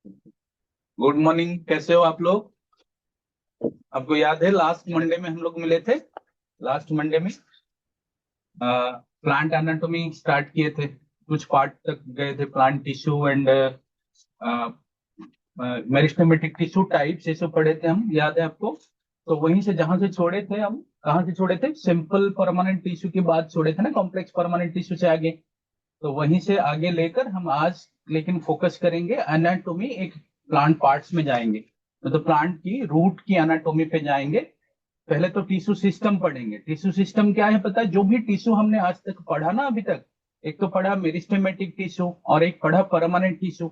Good morning, कैसे हो आप लोग। आपको याद है लास्ट मंडे में हम लोग मिले थे। लास्ट मंडे में प्लांट एनाटॉमी स्टार्ट किए थे, कुछ पार्ट तक गए थे, plant tissue and meristematic tissue types ये सब पढ़े थे हम, याद है आपको। तो वहीं से जहां से छोड़े थे हम, कहाँ से छोड़े थे, सिंपल परमानेंट टिश्यू की बात छोड़े थे ना, कॉम्प्लेक्स परमानेंट टिश्यू से आगे। तो वहीं से आगे लेकर हम आज लेकिन फोकस करेंगे एनाटोमी, एक प्लांट पार्ट्स में जाएंगे। तो प्लांट की रूट की एनाटोमी पे जाएंगे। पहले तो टिश्यू सिस्टम पढ़ेंगे। टिश्यू सिस्टम क्या है पता है, जो भी टिश्यू हमने आज तक पढ़ा ना अभी तक, एक तो पढ़ा मेरिस्टेमेटिक टिश्यू और एक पढ़ा परमानेंट टिश्यू।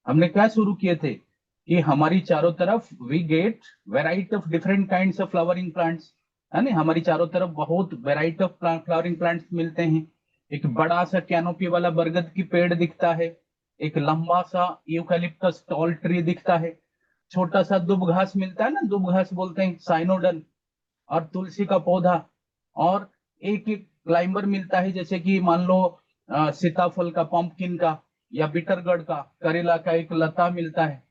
हमने क्या शुरू किए थे कि हमारी चारों तरफ we get variety of different kinds of flowering plants, है ना। हमारी चारों तरफ बहुत वेराइटी ऑफ फ्लावरिंग प्लांट्स मिलते हैं। एक बड़ा सा कैनोपी वाला बरगद की पेड़ दिखता है, एक लंबा सा यूकैलिप्टस टॉल ट्री दिखता है, छोटा सा दुब घास मिलता है ना, दुब घास बोलते हैं साइनोडन, और तुलसी का पौधा, और एक एक क्लाइंबर मिलता है, जैसे कि मान लो सीताफल का, पंपकिन का, या बिटरगढ़ का, करेला का एक लता मिलता है।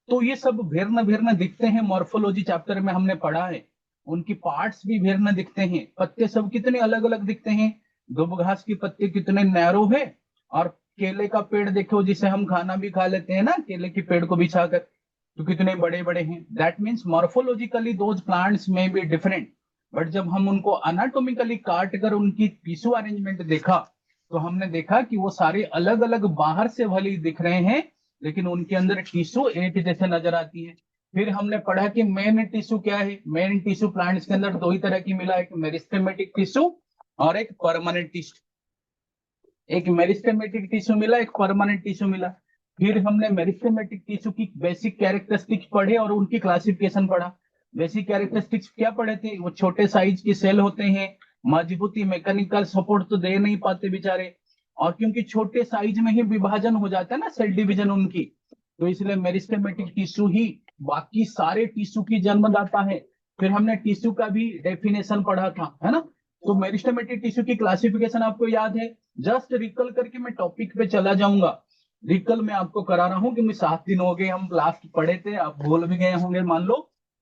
तो ये सब भिन्न भिन्न दिखते हैं, मॉर्फोलॉजी चैप्टर में हमने पढ़ा है। उनकी पार्ट्स भी भिन्न दिखते हैं, पत्ते सब कितने अलग अलग दिखते हैं। दुब घास की पत्ते कितने नैरो है, और केले का पेड़ देखो जिसे हम खाना भी खा लेते हैं ना, केले के पेड़ को बिछाकर, तो कितने बड़े बड़े हैं। That means morphologically those plants में बी डिफरेंट। बट जब हम उनको अनाटोमिकली काट कर उनकी टिश्यू अरेंजमेंट देखा, तो हमने देखा कि वो सारे अलग अलग बाहर से भले ही दिख रहे हैं, लेकिन उनके अंदर टिश्यू एक जैसे नजर आती है। फिर हमने पढ़ा कि मेन टिश्यू क्या है। मेन टिश्यू प्लांट्स के अंदर दो ही तरह की मिला, एक मेरिस्टेमेटिक टिश्यू और एक परमानेंट टिश्यू। एक मेरिस्टेमेटिक टिश्यू मिला, एक परमानेंट टिश्यू मिला। फिर हमने मेरिस्टेमेटिक टिश्यू की बेसिक कैरेक्टरिस्टिक्स पढ़े और उनकी क्लासिफिकेशन पढ़ा। बेसिक कैरेक्टरिस्टिक्स क्या पढ़े थे, वो छोटे साइज के सेल होते हैं, मजबूती मैकेनिकल सपोर्ट तो दे नहीं पाते बेचारे, और क्योंकि छोटे साइज में ही विभाजन हो जाता है ना, सेल डिवीजन उनकी, तो इसलिए मेरिस्टेमेटिक टिश्यू ही बाकी सारे टिश्यू की जन्मदाता है। फिर हमने टिश्यू का भी डेफिनेशन पढ़ा था, है ना। तो मेरिस्टेमेटिक टिश्यू की क्लासिफिकेशन आपको याद है। जस्ट रिकल करके मैं टॉपिक पे चला जाऊंगा। रिकल मैं आपको करा रहा हूं, क्योंकि 7 दिन हो गए हम लास्ट पढ़े थे, आप भूल भी गए होंगे मान लो।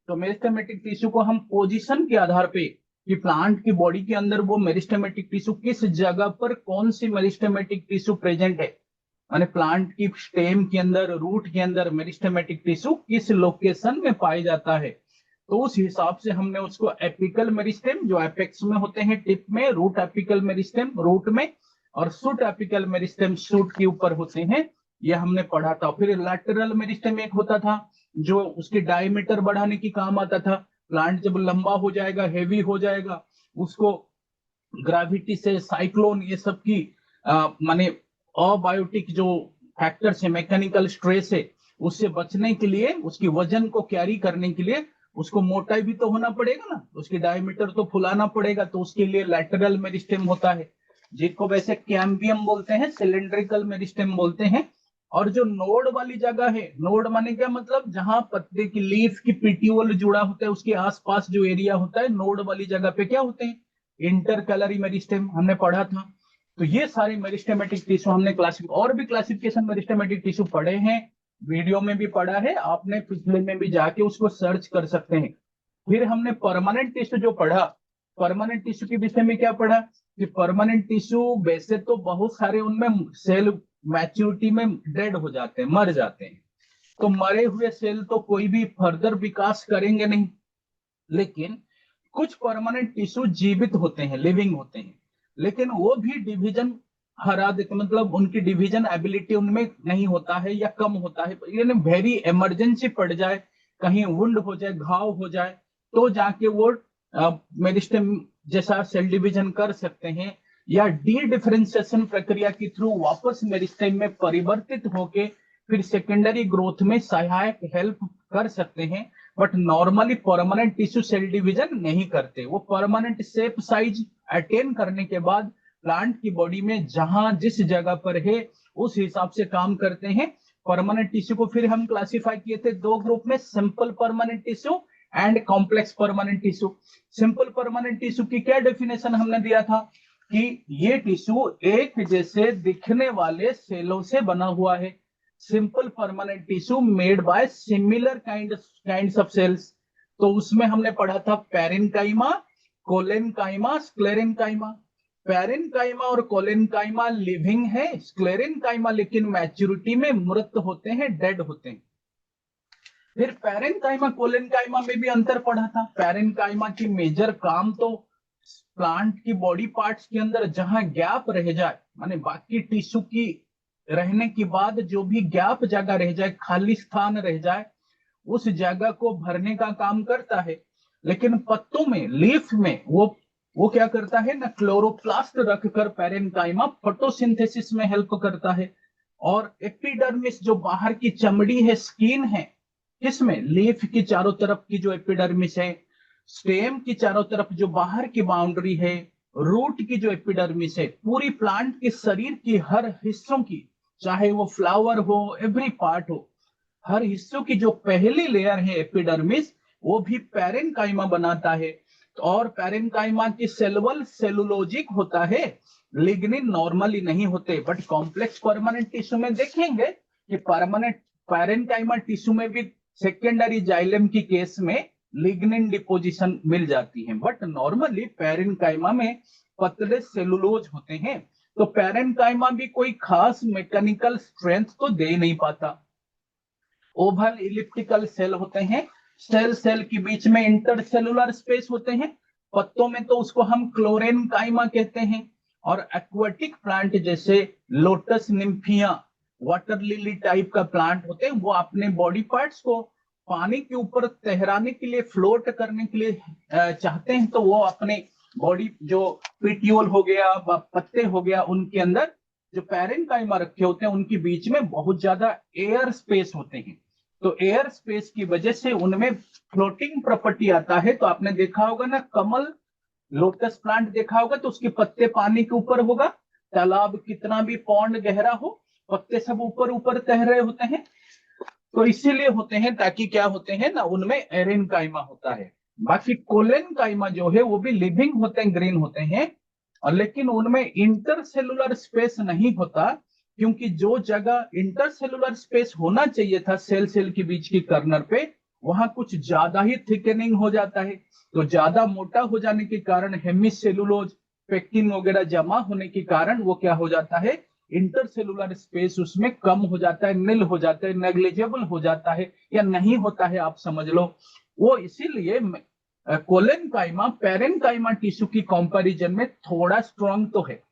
तो मेरिस्टेमेटिक टिश्यू को हम पोजीशन के आधार पे, कि प्लांट की बॉडी के अंदर वो मेरिस्टेमेटिक टिश्यू किस जगह पर कौन सी मेरिस्टेमेटिक टिश्यू प्रेजेंट है, माने प्लांट की स्टेम के अंदर, रूट के अंदर मेरिस्टेमेटिक टिश्यू किस लोकेशन में पाया जाता है। तो उस हिसाब से हमने उसको एपिकल मेरिस्टेम जो एपेक्स में होते हैं, टिप में, रूट एपिकल मेरिस्टेम रूट में, और सूट एपिकल मेरिस्टेम सूट के ऊपर होते हैं, ये हमने पढ़ा था। फिर लैटरल मेरिस्टेम एक होता था, जो उसके डायमीटर बढ़ाने की काम आता था। प्लांट जब लंबा हो जाएगा, हेवी हो जाएगा, उसको ग्रेविटी से, साइक्लोन, ये सब की माने अबायोटिक जो फैक्टर्स है, मैकेनिकल स्ट्रेस है, उससे बचने के लिए, उसकी वजन को कैरी करने के लिए उसको मोटाई भी तो होना पड़ेगा ना, उसकी डायमीटर तो फुलाना पड़ेगा, तो उसके लिए लैटरल मेरिस्टेम होता है, जिसको वैसे कैम्बियम बोलते हैं, सिलेंड्रिकल मेरिस्टेम बोलते हैं। और जो नोड वाली जगह है, नोड माने क्या मतलब, जहां पत्ते की लीफ की पिट्यूल जुड़ा होता है, उसके आसपास जो एरिया होता है, नोड वाली जगह पे क्या होते हैं, इंटरकैलरी मेरिस्टेम हमने पढ़ा था। तो ये सारे मेरिस्टेमेटिक टिश्यू हमने क्लासिफ, और भी क्लासिफिकेशन मेरिस्टेमेटिक टिश्यू पढ़े हैं, वीडियो में भी पढ़ा है आपने, पिछले में भी जाके उसको सर्च कर सकते हैं। फिर हमने परमानेंट टिश्यू जो पढ़ा, परमानेंट टिश्यू के विषय में क्या पढ़ा, कि परमानेंट टिश्यू वैसे तो बहुत सारे उनमें सेल मैच्योरिटी में डेड हो जाते हैं, मर जाते हैं। तो मरे हुए सेल तो कोई भी फर्दर विकास करेंगे नहीं, लेकिन कुछ परमानेंट टिश्यू जीवित होते हैं, लिविंग होते हैं, लेकिन वो भी डिवीजन हरा देते, मतलब उनकी डिवीजन एबिलिटी उनमें नहीं होता है या कम होता है, यानी वेरी इमरजेंसी पड़ जाए, कहीं वुंड हो जाए, घाव हो जाए, तो जाके वो मेरिस्टेम जैसा सेल डिवीजन कर सकते हैं, या डी डिफरेंशिएशन प्रक्रिया के थ्रू वापस मेरिस्टेम में परिवर्तित होके फिर सेकेंडरी ग्रोथ में सहायक हेल्प कर सकते हैं। But normally permanent tissue cell division नहीं करते, वो परमानेंट शेप साइज अटेन करने के बाद प्लांट की बॉडी में जहां जिस जगह पर है उस हिसाब से काम करते हैं। परमानेंट टिश्यू को फिर हम क्लासिफाई किए थे दो ग्रुप में, simple permanent tissue and complex permanent tissue. Simple permanent tissue की क्या डेफिनेशन हमने दिया था, कि ये टिश्यू एक जैसे दिखने वाले सेलों से बना हुआ है। Simple permanent tissue made by similar kinds of cells. तो उसमें हमने पढ़ा था पैरेन्काइमा, कोलेनकाइमा, स्क्लेरेनकाइमा। पैरेन्काइमा और कोलेनकाइमा लिविंग है, स्क्लेरेनकाइमा लेकिन मैच्योरिटी में मृत होते हैं, डेड होते हैं। फिर पैरेन्काइमा कोलेनकाइमा में भी अंतर पढ़ा था। पैरेन्काइमा की मेजर काम तो प्लांट की बॉडी पार्ट्स के अंदर जहां गैप रह जाए, माने बाकी टिश्यू की रहने के बाद जो भी गैप जगह रह जाए, खाली स्थान रह जाए, उस जगह को भरने का काम करता है। लेकिन पत्तों में, लीफ में वो क्या करता है ना, क्लोरोप्लास्ट रखकर पैरेन्काइमा फोटोसिंथेसिस में हेल्प करता है। और एपिडर्मिस जो बाहर की चमड़ी है, स्किन है, किसमें, लीफ की चारों तरफ की जो एपिडर्मिस है, स्टेम की चारों तरफ जो बाहर की बाउंड्री है, रूट की जो एपिडर्मिस है, पूरी प्लांट के शरीर की हर हिस्सों की, चाहे वो फ्लावर हो, एवरी पार्ट हो, हर हिस्सों की जो पहली लेयर है एपिडर्मिस, वो भी पैरेन्काइमा बनाता है। और पैरेन्काइमा की सेलुलर सेलुलोजिक होता है, लिग्निन नॉर्मली नहीं होते। बट कॉम्प्लेक्स परमानेंट टिश्यू में देखेंगे कि परमानेंट पैरेन्काइमा टिश्यू में भी सेकेंडरी जाइलम की केस में लिग्निन डिपोजिशन मिल जाती है। बट नॉर्मली पैरेन्काइमा में पतले सेलुलोज होते हैं। तो पैरेन्काइमा भी कोई खास मैकेनिकल स्ट्रेंथ तो दे नहीं पाता। ओवल इलिप्टिकल सेल होते हैं, सेल सेल के बीच में इंटरसेलुलर स्पेस होते हैं। पत्तों में तो उसको हम क्लोरेनकाइमा कहते हैं। और एक्वाटिक प्लांट जैसे lotus Nymphaea, water lily type का प्लांट होते हैं, वो अपने बॉडी पार्ट्स को पानी के ऊपर तहराने के लिए, फ्लोट करने के लिए चाहते हैं, तो वो अपने बॉडी, जो पिट्यूल हो गया, पत्ते हो गया, उनके अंदर जो पैरेन्काइमा रखे होते हैं, उनके बीच में बहुत ज्यादा एयर स्पेस होते हैं। तो एयर स्पेस की वजह से उनमें फ्लोटिंग प्रॉपर्टी आता है। तो आपने देखा होगा ना, कमल, लोटस प्लांट देखा होगा तो उसके पत्ते पानी के ऊपर होगा। तालाब कितना भी पौंड गहरा हो, पत्ते सब ऊपर ऊपर तैर रहे होते हैं। तो इसीलिए होते हैं ताकि क्या होते हैं ना, उनमें एरेनकाइमा होता है। बाकी कोलेनकाइमा जो है वो भी लिविंग होते हैं, ग्रीन होते हैं, और लेकिन उनमें इंटरसेलुलर स्पेस नहीं होता, क्योंकि जो जगह इंटरसेलुलर स्पेस होना चाहिए था सेल सेल के बीच की कर्नर पे, वहां कुछ ज्यादा ही थिकनिंग हो जाता है। तो ज्यादा मोटा हो जाने के कारण, हेमिसेलुलोज, पेक्टिन वगैरह जमा होने के कारण वो क्या हो जाता है, इंटरसेलुलर स्पेस उसमें कम हो जाता है, निल हो जाता है, नेग्लिजिबल हो जाता है, या नहीं होता है, आप समझ लो। वो इसीलिए कोलेनकाइमा पैरेन्काइमा टिश्यू की कंपैरिजन में थोड़ा स्ट्रांग तो है।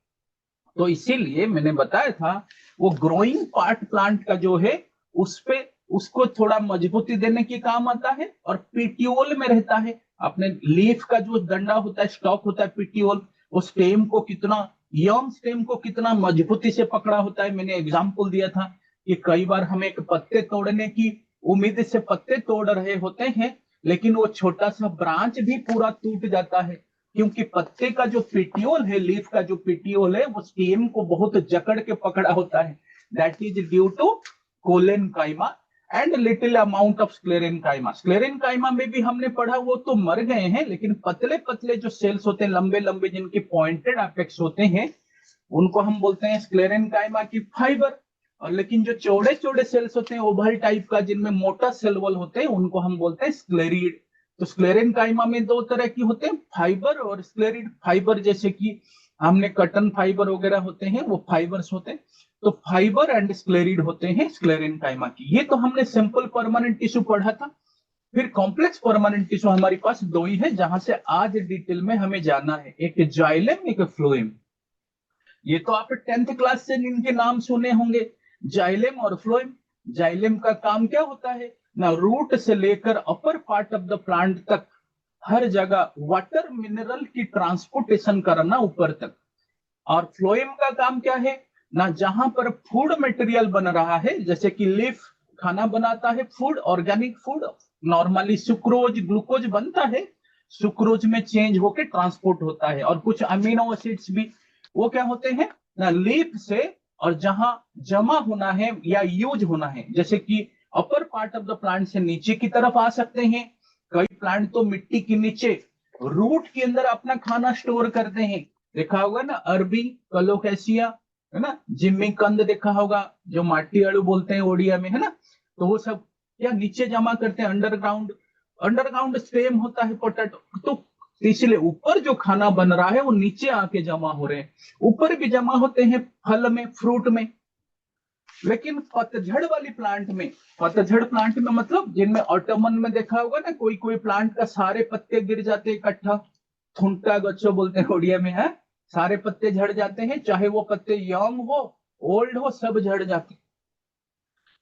तो इसीलिए मैंने बताया था, वो ग्रोइंग पार्ट प्लांट का जो है, उस पे उसको थोड़ा मजबूती देने के काम आता है, और पिट्यूल में रहता है। अपने लीफ का जो डंडा होता है, स्टॉक होता है, पिट्यूल, वो स्टेम को कितना, यंग स्टेम को कितना मजबूती से पकड़ा होता है। मैंने एग्जाम्पल दिया था कि कई बार हम एक पत्ते तोड़ने की उम्मीद से पत्ते तोड़ रहे होते हैं, लेकिन वो छोटा सा ब्रांच भी पूरा टूट जाता है, क्योंकि पत्ते का जो पिटियोल है, लीफ का जो पिटियोल है, वो स्टेम को बहुत जकड़ के पकड़ा होता है। That is due to collenchyma and little amount of sclerenchyma. Sclerenchyma में भी हमने पढ़ा, वो तो मर गए हैं, लेकिन पतले पतले जो सेल्स होते हैं, लंबे लंबे, जिनके पॉइंटेड एपेक्स होते हैं, उनको हम बोलते हैं स्क्लेरेनकाइमा की फाइबर। और लेकिन जो चौड़े चौड़े सेल्स होते हैं, ओवल टाइप का, जिनमें मोटा सेल वॉल होते हैं, उनको हम बोलते हैं स्क्लेरिड। तो स्क्लेरेनकाइमा में दो तरह की होते हैं, फाइबर और स्क्लेरिड। फाइबर जैसे कि हमने कटन फाइबर वगैरह होते हैं, वो फाइबर्स होते हैं। तो फाइबर एंड स्क्लेरिड होते हैं स्क्लेरेनकाइमा की। ये तो हमने सिंपल परमानेंट टिश्यू पढ़ा था। फिर कॉम्प्लेक्स परमानेंट टिश्यू हमारे पास दो ही है, जहां से आज डिटेल में हमें जाना है, एक जाइलम, एक फ्लोएम। ये तो आप 10th क्लास से इनके नाम सुने होंगे, जाइलम और फ्लोएम। जाइलम का काम क्या होता है ना, रूट से लेकर अपर पार्ट ऑफ द प्लांट तक हर जगह वाटर मिनरल की ट्रांसपोर्टेशन करना ऊपर तक। और फ्लोएम का काम क्या है ना, जहां पर फूड मटेरियल बन रहा है, जैसे कि लीफ खाना बनाता है, food, organic food, normally sucrose, glucose बनता है, सुक्रोज में चेंज होकर ट्रांसपोर्ट होता है, और कुछ अमीनो एसिड्स भी, वो क्या होते हैं ना, लीफ से, और जहां जमा होना है या यूज होना है, जैसे कि अपर पार्ट ऑफ द प्लांट से नीचे की तरफ आ सकते हैं। कई प्लांट तो मिट्टी के नीचे रूट के अंदर अपना खाना स्टोर करते हैं, देखा होगा ना, अरबी, कोलोकेशिया, है ना, जिम्मी कंद देखा होगा, जो माटी आलू बोलते हैं ओडिया में, है ना। तो वो सब क्या नीचे जमा करते हैं, अंडरग्राउंड, अंडरग्राउंड स्टेम होता है पोटैटो। तो इसलिए ऊपर जो खाना बन रहा है वो नीचे आके जमा हो रहे हैं, ऊपर भी जमा होते हैं फल में, फ्रूट में। लेकिन पतझड़ वाली प्लांट में, पतझड़ प्लांट में मतलब जिनमें ऑटोमन में देखा होगा ना, कोई कोई प्लांट का सारे पत्ते गिर जाते इकट्ठा, थुनका गच्छो बोलते हैं उड़िया में, है। सारे पत्ते झड़ जाते हैं, चाहे वो पत्ते यंग हो, ओल्ड हो, सब झड़ जाते हैं।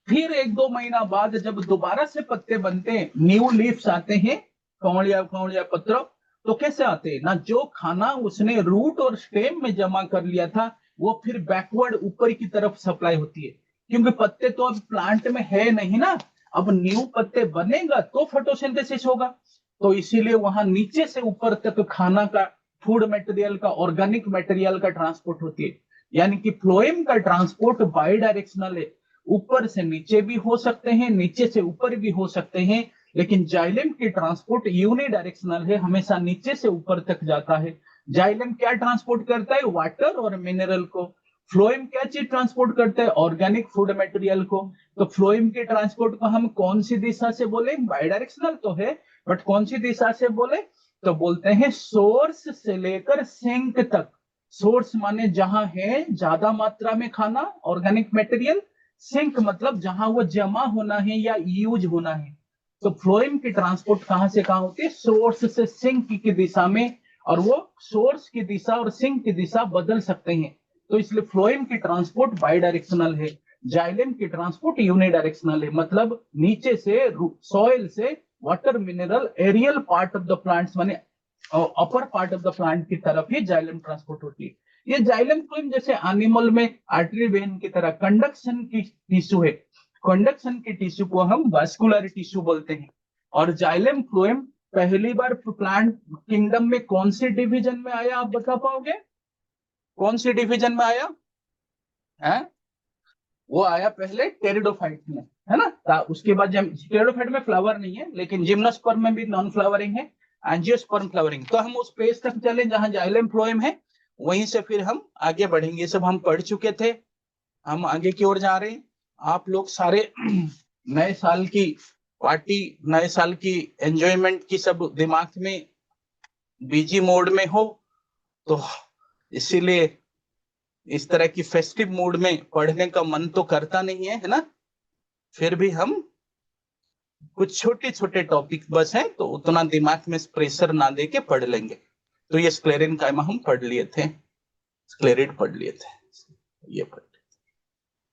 फिर एक दो महीना बाद जब दोबारा से पत्ते बनते हैं, न्यू लीव्स आते हैं, कौड़िया कौड़िया पत्र, तो कैसे आते हैं ना, जो खाना उसने रूट और स्टेम में जमा कर लिया था वो फिर बैकवर्ड ऊपर की तरफ सप्लाई होती है, क्योंकि पत्ते तो अब प्लांट में है नहीं ना, अब न्यू पत्ते बनेगा तो फोटोसिंथेसिस होगा। तो इसीलिए वहां नीचे से ऊपर तक खाना का, फूड मटेरियल का, ऑर्गेनिक मटेरियल का ट्रांसपोर्ट होती है। यानी कि फ्लोएम का ट्रांसपोर्ट बाई डायरेक्शनल है, ऊपर से नीचे भी हो सकते हैं, नीचे से ऊपर भी हो सकते हैं, लेकिन जाइलम की ट्रांसपोर्ट यूनिडायरेक्शनल है, हमेशा नीचे से ऊपर तक जाता है। जाइलम क्या ट्रांसपोर्ट करता है, वाटर और मिनरल को। फ्लोएम क्या चीज ट्रांसपोर्ट करता है, ऑर्गेनिक फूड मटेरियल को। तो फ्लोएम के ट्रांसपोर्ट को हम कौन सी दिशा से बोले, बाई डायरेक्शनल तो है, बट कौन सी दिशा से बोले, तो बोलते हैं सोर्स से लेकर सिंक तक। सोर्स माने जहां है ज्यादा मात्रा में खाना, ऑर्गेनिक मटेरियल। सिंक मतलब जहां वो जमा होना है या यूज होना है। तो फ्लोएम की ट्रांसपोर्ट कहां से कहां होती है, सोर्स से सिंक की दिशा में, और वो सोर्स की दिशा और सिंक की दिशा बदल सकते हैं। तो इसलिए फ्लोएम की ट्रांसपोर्ट बाई डायरेक्शनल है, जाइलम की ट्रांसपोर्ट यूनिडायरेक्शनल है, मतलब नीचे से, सॉइल से water mineral aerial part of the plants माने upper part of the plant की तरफ ही जाइलम ट्रांसपोर्ट होती है। ये जाइलम फ्लोएम जैसे एनिमल में आर्टरी वेन की तरह कंडक्शन की टिश्यू है, कंडक्शन की टिश्यू को हम वास्कुलर टिश्यू बोलते हैं। और जाइलम फ्लोएम पहली बार प्लांट किंगडम में कौन सी डिवीजन में आया, आप बता पाओगे, कौन सी डिवीजन में आया है? वो आया पहले टेरिडोफाइट में, है ना। उसके बाद जब टेरिडोफाइट में फ्लावर नहीं है, लेकिन जिम्नोस्पर्म में भी नॉन फ्लावरिंग है, एंजियोस्पर्म फ्लावरिंग। तो हम उस पेज तक चले जहां जाइलम फ्लोएम है, वहीं से फिर हम आगे बढ़ेंगे। सब हम पढ़ चुके थे, हम आगे की ओर जा रहे हैं। आप लोग सारे नए साल की पार्टी, नए साल की एंजॉयमेंट की सब दिमाग में बिजी मोड में हो, तो इसीलिए इस तरह की फेस्टिव मूड में पढ़ने का मन तो करता नहीं है, है ना। फिर भी हम कुछ छोटे छोटे टॉपिक बस हैं, तो उतना दिमाग में प्रेशर ना दे के पढ़ लेंगे। तो ये स्क्लेरिन कायमा हम पढ़ लिए थे, स्क्लेरिड पढ़ लिए थे, ये पढ़,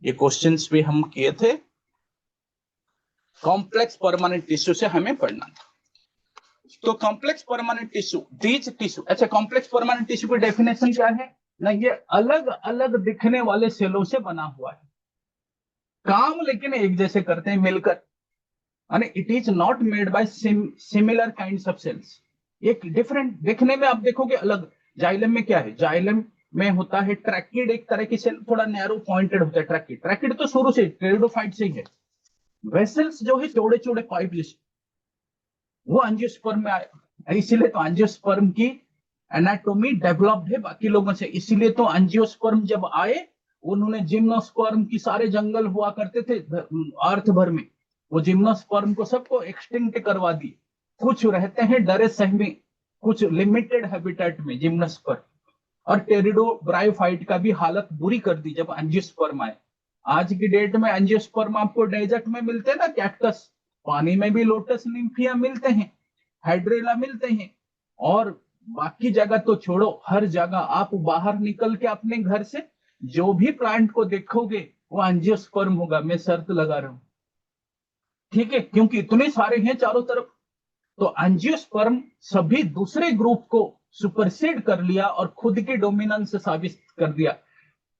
ये क्वेश्चंस भी हम किए थे। कॉम्प्लेक्स परमानेंट टिश्यू से हमें पढ़ना था। तो complex permanent tissue, these tissue, अच्छा कॉम्प्लेक्स परमानेंट टिश्यू की डेफिनेशन क्या है ना, ये अलग अलग दिखने वाले सेलों से बना हुआ है, काम लेकिन एक जैसे करते हैं मिलकर, यानी it is not made by similar kinds of cells. एक डिफरेंट दिखने में आप देखोगे अलग। जाइलम में क्या है, जाइलम में होता है ट्रैकिड, एक तरह की सेल, थोड़ा नैरो पॉइंटेड होता है ट्रैकिड। ट्रैकिड तो शुरू से टेरिडोफाइट से ही है। वेसल्स जो है चौड़े चौड़े पाइप जैसे, वो एंजियोस्पर्म में आया, इसीलिए तो एंजियोस्पर्म की एनाटोमी डेवलप्ड है बाकी लोगों से। इसीलिए तो एंजियोस्पर्म जब आए, उन्होंने जिम्नोस्पर्म की, सारे जंगल हुआ करते थे अर्थ भर में, वो जिम्नोस्पर्म को सबको एक्सटिंक्ट करवा दी। कुछ रहते हैं डरे सहमे, कुछ लिमिटेड हैबिटेट में जिम्नोस्पर्म। और टेरिडो ब्रायोफाइट का भी हालत बुरी कर दी जब एंजियोस्पर्म आए। आज की डेट में एंजियोस्पर्म आपको डेजर्ट में मिलते हैं ना, कैक्टस, पानी में भी लोटस निम्फिया मिलते हैं, हाइड्रेला मिलते हैं, और बाकी जगह तो छोड़ो, हर जगह आप बाहर निकल के अपने घर से जो भी प्लांट को देखोगे वो एंजियोस्पर्म होगा, मैं शर्त लगा रहा हूं, ठीक है, क्योंकि इतने सारे हैं चारों तरफ। तो एंजियोस्पर्म सभी दूसरे ग्रुप को सुपरसीड कर लिया और खुद की डोमिनेंस साबित कर दिया।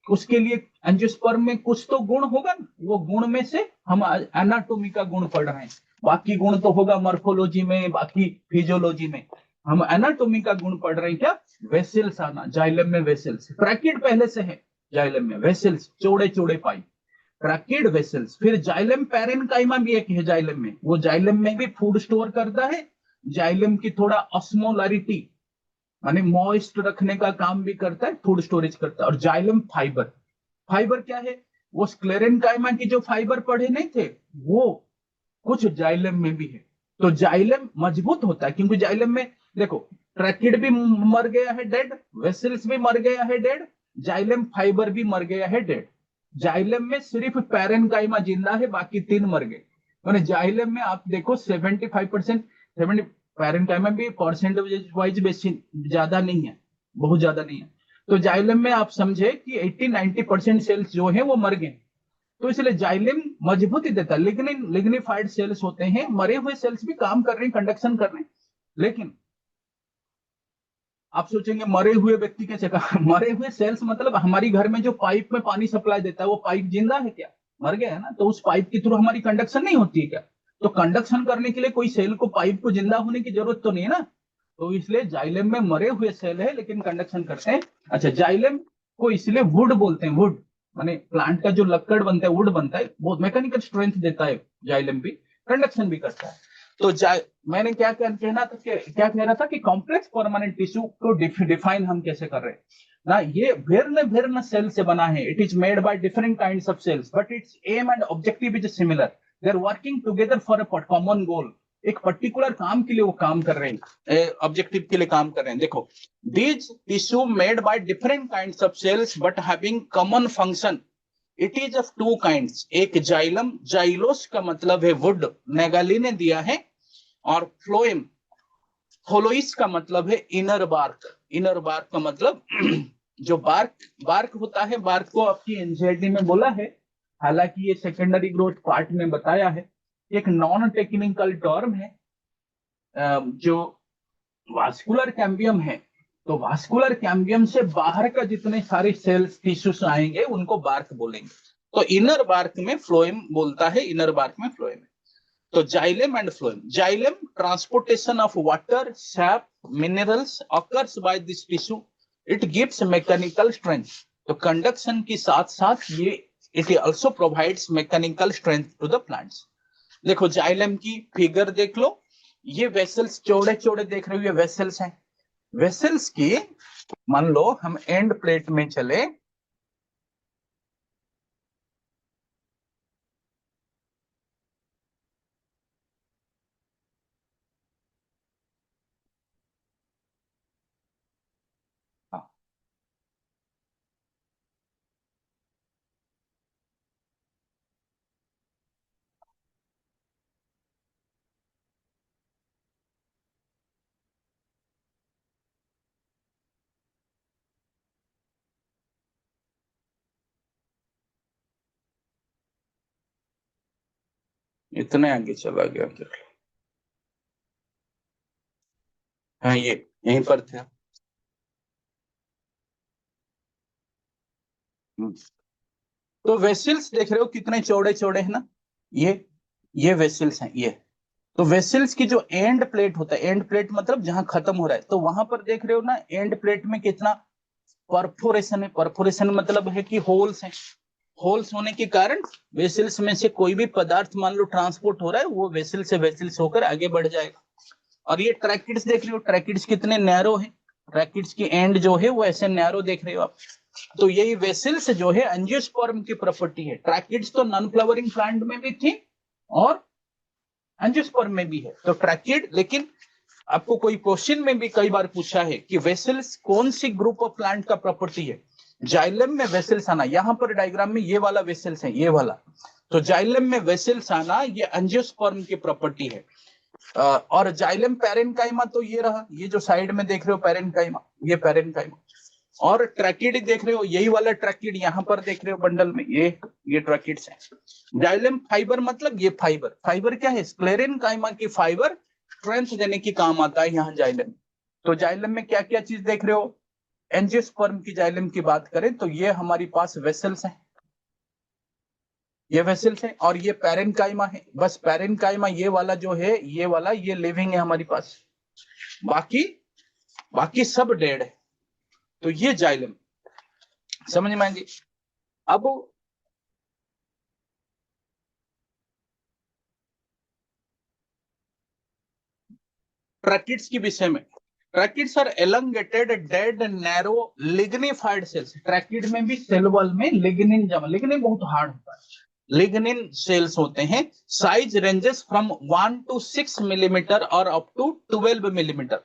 उसके लिए एंजियोस्पर्म में कुछ तो गुण होगा, वो गुण में से हम एनाटोमी का गुण पढ़ रहे हैं, बाकी गुण तो होगा मॉर्फोलॉजी में, बाकी फिजियोलॉजी में। हम एनाटोमी का गुण पढ़ रहे हैं, क्या, वेसल्स आना, जाइलम में वेसल्स, ट्रैकिड पहले से है, जाइलम में वेसल्स चौड़े चौड़े पाइप, ट्रैकिड वेसल्स। फिर जाइलम पैरेन्काइमा भी एक है जाइलम में, वो जाइलम में भी फूड स्टोर करता है, जाइलम की थोड़ा ऑस्मोलरिटी माने मॉइस्ट रखने का काम भी करता है, फूड स्टोरेज करता है। और जाइलम फाइबर, फाइबर क्या है? वो स्क्लेरेनकाइमा की जो फाइबर पढ़े नहीं थे, वो कुछ जाइलम में भी है। तो जाइलम मजबूत होता है, क्योंकि जाइलम में देखो, ट्रैकिड भी मर गया है डेड, वेसल्स भी मर गया है डेड, जाइलम फाइबर भी मर गया है डेड। जाइलम में सिर्फ पैरेनकाइमा जिंदा है, बाकी तीन मर गए। मैंने जाइलम में आप देखो 75%, 70 पैरेनकाइमा भी परसेंटेज वाइज बेसी ज्यादा नहीं है, बहुत ज्यादा नहीं है। तो जाइलम में आप समझे कि 80-90% सेल्स जो है वो मर गए। तो इसलिए जाइलम मजबूती देता है। लिग्निन लिग्निफाइड सेल्स होते हैं, मरे हुए सेल्स भी काम कर रहे हैं, कंडक्शन कर रहे हैं। लेकिन आप सोचेंगे मरे हुए व्यक्ति कैसे कहा? मरे हुए सेल्स मतलब हमारी घर में जो पाइप में पानी सप्लाई देता है, वो पाइप जिंदा है क्या? मर गया है ना। तो उस पाइप के थ्रू हमारी कंडक्शन नहीं होती है क्या? तो कंडक्शन करने के लिए कोई सेल को, पाइप को जिंदा होने की जरूरत तो नहीं है ना। तो इसलिए जाइलम में मरे हुए सेल है लेकिन कंडक्शन करते हैं। अच्छा, जाइलम को इसलिए वुड बोलते हैं, वुड माने प्लांट का जो लक्कड़ बनता है, वुड बनता है, वो मैकेनिकल स्ट्रेंथ देता है। जाइलम भी कंडक्शन भी करता है। तो मैंने कहना था कि क्या कह रहा था कि कॉम्प्लेक्स परमानेंट टिश्यू को डिफाइन हम कैसे कर रहे हैं ना। ये भिन्न भिन्न सेल से बना है। It is made by different kinds of cells, but its aim and objective is similar. They are working together for a common goal. एक पर्टिकुलर काम के लिए वो काम कर रहे हैं, ऑब्जेक्टिव के लिए काम कर रहे हैं। देखो, these tissue made by different kinds of cells but having common function. It is of two kinds, एक जाइलम, जाइलोस का मतलब है वुड, नेगाली ने दिया है, और फ्लोएम, फ्लोइस का मतलब है इनर बार्क। इनर बार्क का मतलब जो बार्क बार्क होता है, बार्क को आपकी एनसीईआरटी में बोला है, हालांकि ये सेकेंडरी ग्रोथ पार्ट में बताया है। एक नॉन टेक्निकल टर्म है। जो वास्कुलर कैम्बियम है, तो वास्कुलर कैम्बियम से बाहर का जितने सारे सेल्स टिश्यूज आएंगे उनको बार्क बोलेंगे। तो इनर बार्क में फ्लोएम बोलता है, इनर बार्क में फ्लोएम। तो xylem and phloem, xylem transportation of water, SAP, minerals occurs by this tissue. It gives mechanical strength. तो कंडक्शन के साथ साथ ये it also provides mechanical strength to the plants. देखो जाइलम की फिगर देख लो, ये वेसल्स चौड़े चौड़े देख रहे हो, ये वेसल्स हैं। वेसल्स की मान लो हम एंड प्लेट में चले, हाँ, इतने आगे चला गया क्या? हाँ, ये यहीं पर थे। तो वेसल्स देख रहे हो कितने चौड़े चौड़े हैं ना। ये ये वेसल्स हैं ये। तो वेसल्स की जो एंड प्लेट होता है, एंड प्लेट मतलब जहां खत्म हो रहा है, तो वहां पर देख रहे हो ना, एंड प्लेट में कितना परफोरेशन है। परफोरेशन मतलब है कि होल्स हैं। होल्स होने के कारण वेसल्स में से कोई भी पदार्थ मान लो ट्रांसपोर्ट हो रहा है, वो वेसल से वेसल्स होकर आगे बढ़ जाएगा। और ये ट्रैकिड्स देख रहे हो, ट्रैकिड्स कितने नैरो है। ट्रैकिड्स की एंड जो है वो ऐसे नैरो देख रहे हो आप। तो यही वेसल्स जो है एंजियोस्पर्म की प्रॉपर्टी है। ट्रैकिड्स तो नॉन फ्लावरिंग प्लांट में भी थी और एंजियोस्पर्म में भी है। तो ट्रैकिड, लेकिन आपको कोई क्वेश्चन में भी कई बार पूछा है कि वेसल्स कौन सी ग्रुप ऑफ प्लांट का प्रॉपर्टी है। जाइलम में वेसल्स आना, यहां पर डायग्राम में ये वाला वेसल्स है, ये वाला। तो जाइलम में वेसल्स आना ये एंजियोस्पर्म की प्रॉपर्टी है। और जाइलम पैरेनकाइमा तो ये रहा, ये जो साइड में देख रहे हो पैरेनकाइमा, ये पैरेनकाइमा। और ट्रैकिड देख रहे हो, यही वाला ट्रैकिड यहां पर देख रहे हो बंडल में, ये ट्रैकिड्स है। जाइलम फाइबर मतलब ये फाइबर, फाइबर क्या है? स्क्लेरेनकाइमा की फाइबर स्ट्रेंथ देने की काम आता है यहाँ जाइलम। तो जाइलम में क्या क्या चीज देख रहे हो? एंजियोस्पर्म की जाइलम की बात करें तो ये हमारी पास वेसल्स हैं, ये वेसल्स है, और ये पैरेनकाइमा है। बस पैरेनकाइमा ये वाला जो है, ये वाला ये लिविंग है हमारी पास, बाकी बाकी सब डेड है। तो ये जाइलम समझ में आएंगे। अब ट्रैकिड्स के विषय में, tracheids are elongated dead narrow lignified cells. Tracheid में भी सेल वॉल में लिग्निन जमा, लिग्निन बहुत हार्ड होता है, लिग्निन सेल्स होते हैं। Size ranges from 1 to 6 millimetre और अप टू 12 मिलीमीटर।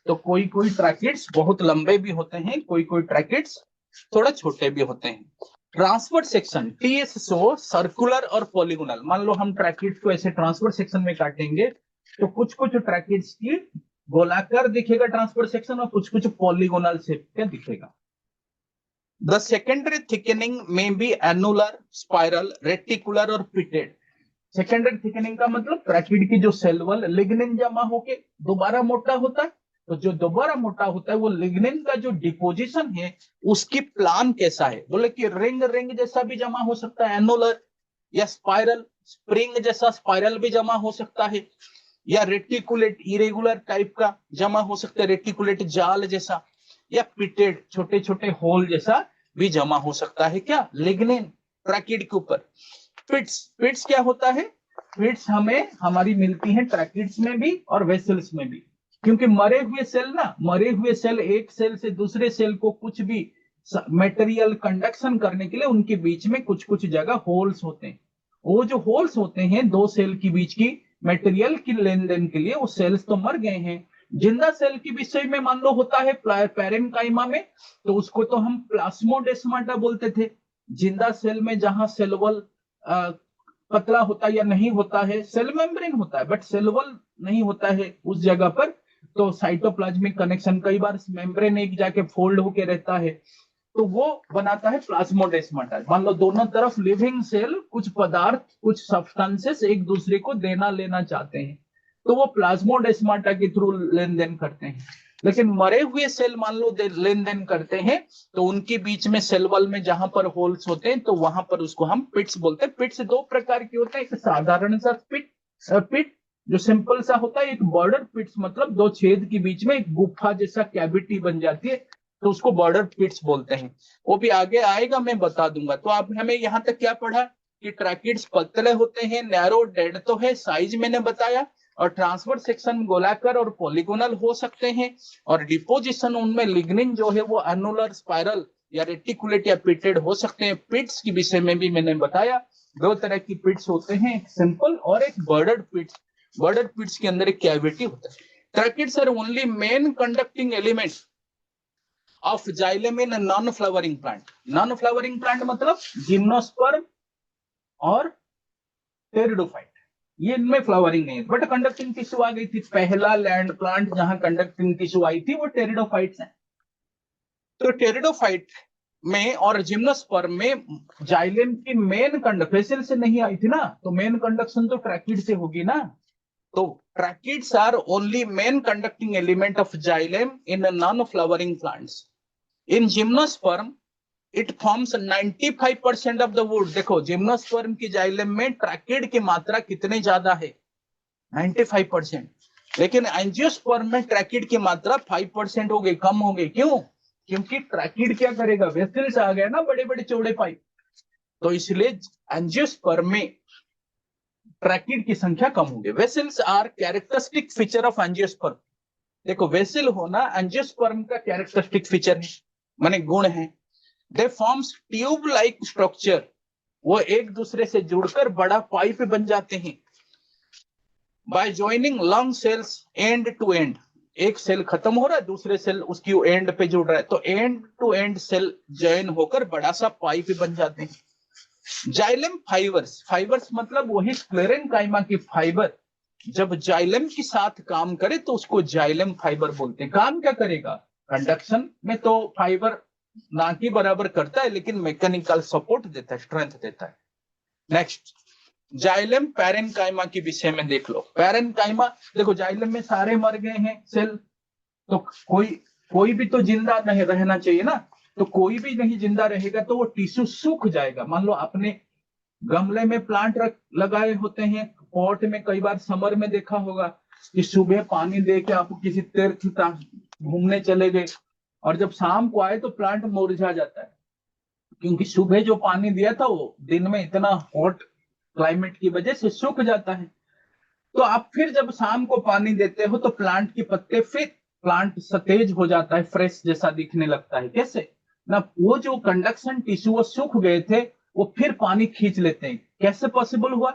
तो कोई कोई ट्रैकिड्स बहुत लंबे भी होते हैं, कोई कोई ट्रैकिड्स थोड़ा छोटे भी होते हैं। ट्रांसवर्स सेक्शन TSO सर्कुलर और पॉलीगोनल। मान लो हम ट्रैकिड्स को ऐसे ट्रांसवर्स सेक्शन में काटेंगे तो कुछ कुछ ट्रैकिड्स की गोलाकार दिखेगा ट्रांसवर्स सेक्शन और कुछ कुछ पॉलीगोनल शेप का दिखेगा। द सेकेंडरी थिकनिंग में बी एनुलर, स्पाइरल, रेटिकुलर और पिटेड। सेकेंडरी थिकनिंग का मतलब ट्रैकिड की जो सेल वॉल लिग्निन जमा होके दोबारा मोटा होता है, तो जो दोबारा मोटा होता है वो लिग्निन का जो डिपोजिशन है उसकी प्लान कैसा है, बोले कि रिंग रिंग जैसा भी जमा हो सकता है एनुलर, या स्पाइरल स्प्रिंग जैसा स्पाइरल भी जमा हो सकता है, या रेटिकुलेट इरेगुलर टाइप का जमा हो सकता है, रेटिकुलेट जाल जैसा, या पिटेड छोटे छोटे होल जैसा भी जमा हो सकता है क्या, लिग्निन ट्रैकिड के ऊपर। पिट्स, पिट्स क्या होता है, पिट्स हमें हमारी मिलती है ट्रैकिड्स में भी और वेसल्स में भी, क्योंकि मरे हुए सेल ना, मरे हुए सेल एक सेल से दूसरे सेल को कुछ भी मटेरियल कंडक्शन करने के लिए उनके बीच में कुछ कुछ जगह होल्स होते हैं। वो जो होल्स होते हैं दो सेल के बीच की मटेरियल की लेन देन के लिए, वो सेल्स तो मर गए हैं। जिंदा सेल के विषय में मान लो होता है पैरेन्काइमा में, तो उसको तो हम प्लाज्मोडेस्माटा बोलते थे। जिंदा सेल में जहां सेल वॉल पतला होता है या नहीं होता है, सेल मेम्ब्रेन होता है बट सेल वॉल नहीं होता है उस जगह पर, तो साइटोप्लाज्मिक कनेक्शन, कई बार मेम्ब्रेन एक जाके फोल्ड होके रहता है, तो वो बनाता है प्लाज्मोडेस्माटा। मान लो दोनों तरफ लिविंग सेल कुछ पदार्थ कुछ सब्सटेंसेस एक दूसरे को देना लेना चाहते हैं, तो वो प्लाज्मोडेस्माटा के थ्रू लेन देन करते हैं। लेकिन मरे हुए सेल मान लो लेन देन करते हैं तो उनके बीच में सेल वॉल में जहां पर होल्स होते हैं तो वहां पर उसको हम पिट्स बोलते हैं। पिट्स दो प्रकार के होते हैं, एक साधारण सा पिट जो सिंपल सा होता है, एक बॉर्डर पिट्स मतलब दो छेद के बीच में एक गुफा जैसा कैविटी बन जाती है, तो उसको बॉर्डर पिट्स बोलते हैं। वो भी आगे आएगा, मैं बता दूंगा। तो आप हमें यहां तक क्या पढ़ा कि ट्रैकिड्स पतले होते हैं, नैरो डेड तो है, साइज मैंने बताया, और ट्रांसवर्स सेक्शन गोलाकार और पॉलीगोनल हो सकते हैं, और डिपोजिशन उनमें लिग्निन जो है वो एनुलर, स्पाइरल या रेटिकुलेट या पिटेड हो सकते हैं। पिट्स के विषय में भी मैंने बताया, दो तरह की पिट्स होते हैं, एक सिंपल और एक बॉर्डर पिट्स। बॉर्डर पिट्स के अंदर एक कैविटी होता है। Tracheids are only main conducting element of xylem in non flowering plant. Non flowering plant मतलब जिम्नोस्पर्म और टेरिडोफाइट, ये इनमें फ्लावरिंग नहीं है, बट कंडक्टिंग टिश्यू आ गई थी। पहला लैंड प्लांट जहां कंडक्टिंग टिश्यू आई थी वो टेरिडोफाइट्स हैं। तो टेरिडोफाइट में और जिम्नोस्पर्म में जाइलम की मेन कंडक्शन से नहीं आई थी ना, तो मेन कंडक्शन तो ट्रैकिड से होगी ना। तो tracheids are only main conducting element of xylem in non flowering plants. In gymnosperm it forms 95% of the wood. देखो जिम्नोस्पर्म की जाइलम में ट्रैकिड की मात्रा कितनी ज्यादा है, 95%। लेकिन एंजियोस्पर्म में ट्रैकिड की मात्रा 5% हो गई, कम हो गई। क्यों? क्योंकि ट्रैकिड क्या करेगा, वेसल्स आ गए ना, बड़े बड़े चौड़े पाइप, तो इसलिए एंजियोस्पर्म में ट्रैकिड की संख्या कम हो गई। Vessels are characteristic feature of angiosperm. देखो वेसल होना एंजियोस्पर्म का कैरेक्टरिस्टिक फीचर है, माने गुण है। They forms tube like structure, वो एक दूसरे से जुड़कर बड़ा पाइप बन जाते हैं। By joining long cells end to end, एक सेल खत्म हो रहा है दूसरे सेल उसकी एंड पे जुड़ रहा है, तो end to end cell join होकर बड़ा सा पाइप बन जाते हैं। जाइलम फाइबर्स, फाइबर्स मतलब वही स्क्लेरेन्काइमा की फाइबर जब जाइलम के साथ काम करे तो उसको जाइलम फाइबर बोलते हैं। काम क्या करेगा, कंडक्शन में तो फाइबर ना की बराबर करता है, लेकिन मैकेनिकल सपोर्ट देता है, स्ट्रेंथ देता है। नेक्स्ट जाइलम पैरेन्काइमा के विषय में देख लो। पैरेन्काइमा देखो जाइलम में सारे मर गए हैं सेल, तो कोई भी तो जिंदा नहीं रहना चाहिए ना, तो कोई भी नहीं जिंदा रहेगा तो वो टिश्यू सूख जाएगा। मान लो आपने गमले में प्लांट लगाए होते हैं, पॉट में, कई बार समर में देखा होगा कि सुबह पानी दे के आप किसी तीर्थ घूमने चले गए और जब शाम को आए तो प्लांट मुरझा जाता है, क्योंकि सुबह जो पानी दिया था वो दिन में इतना हॉट क्लाइमेट की वजह से सूख जाता है। तो आप फिर जब शाम को पानी देते हो तो प्लांट के पत्ते फिर प्लांट सतेज हो जाता है, फ्रेश जैसा दिखने लगता है। कैसे ना, वो जो कंडक्शन टिश्यू वो सूख गए थे, वो फिर पानी खींच लेते हैं। कैसे पॉसिबल हुआ?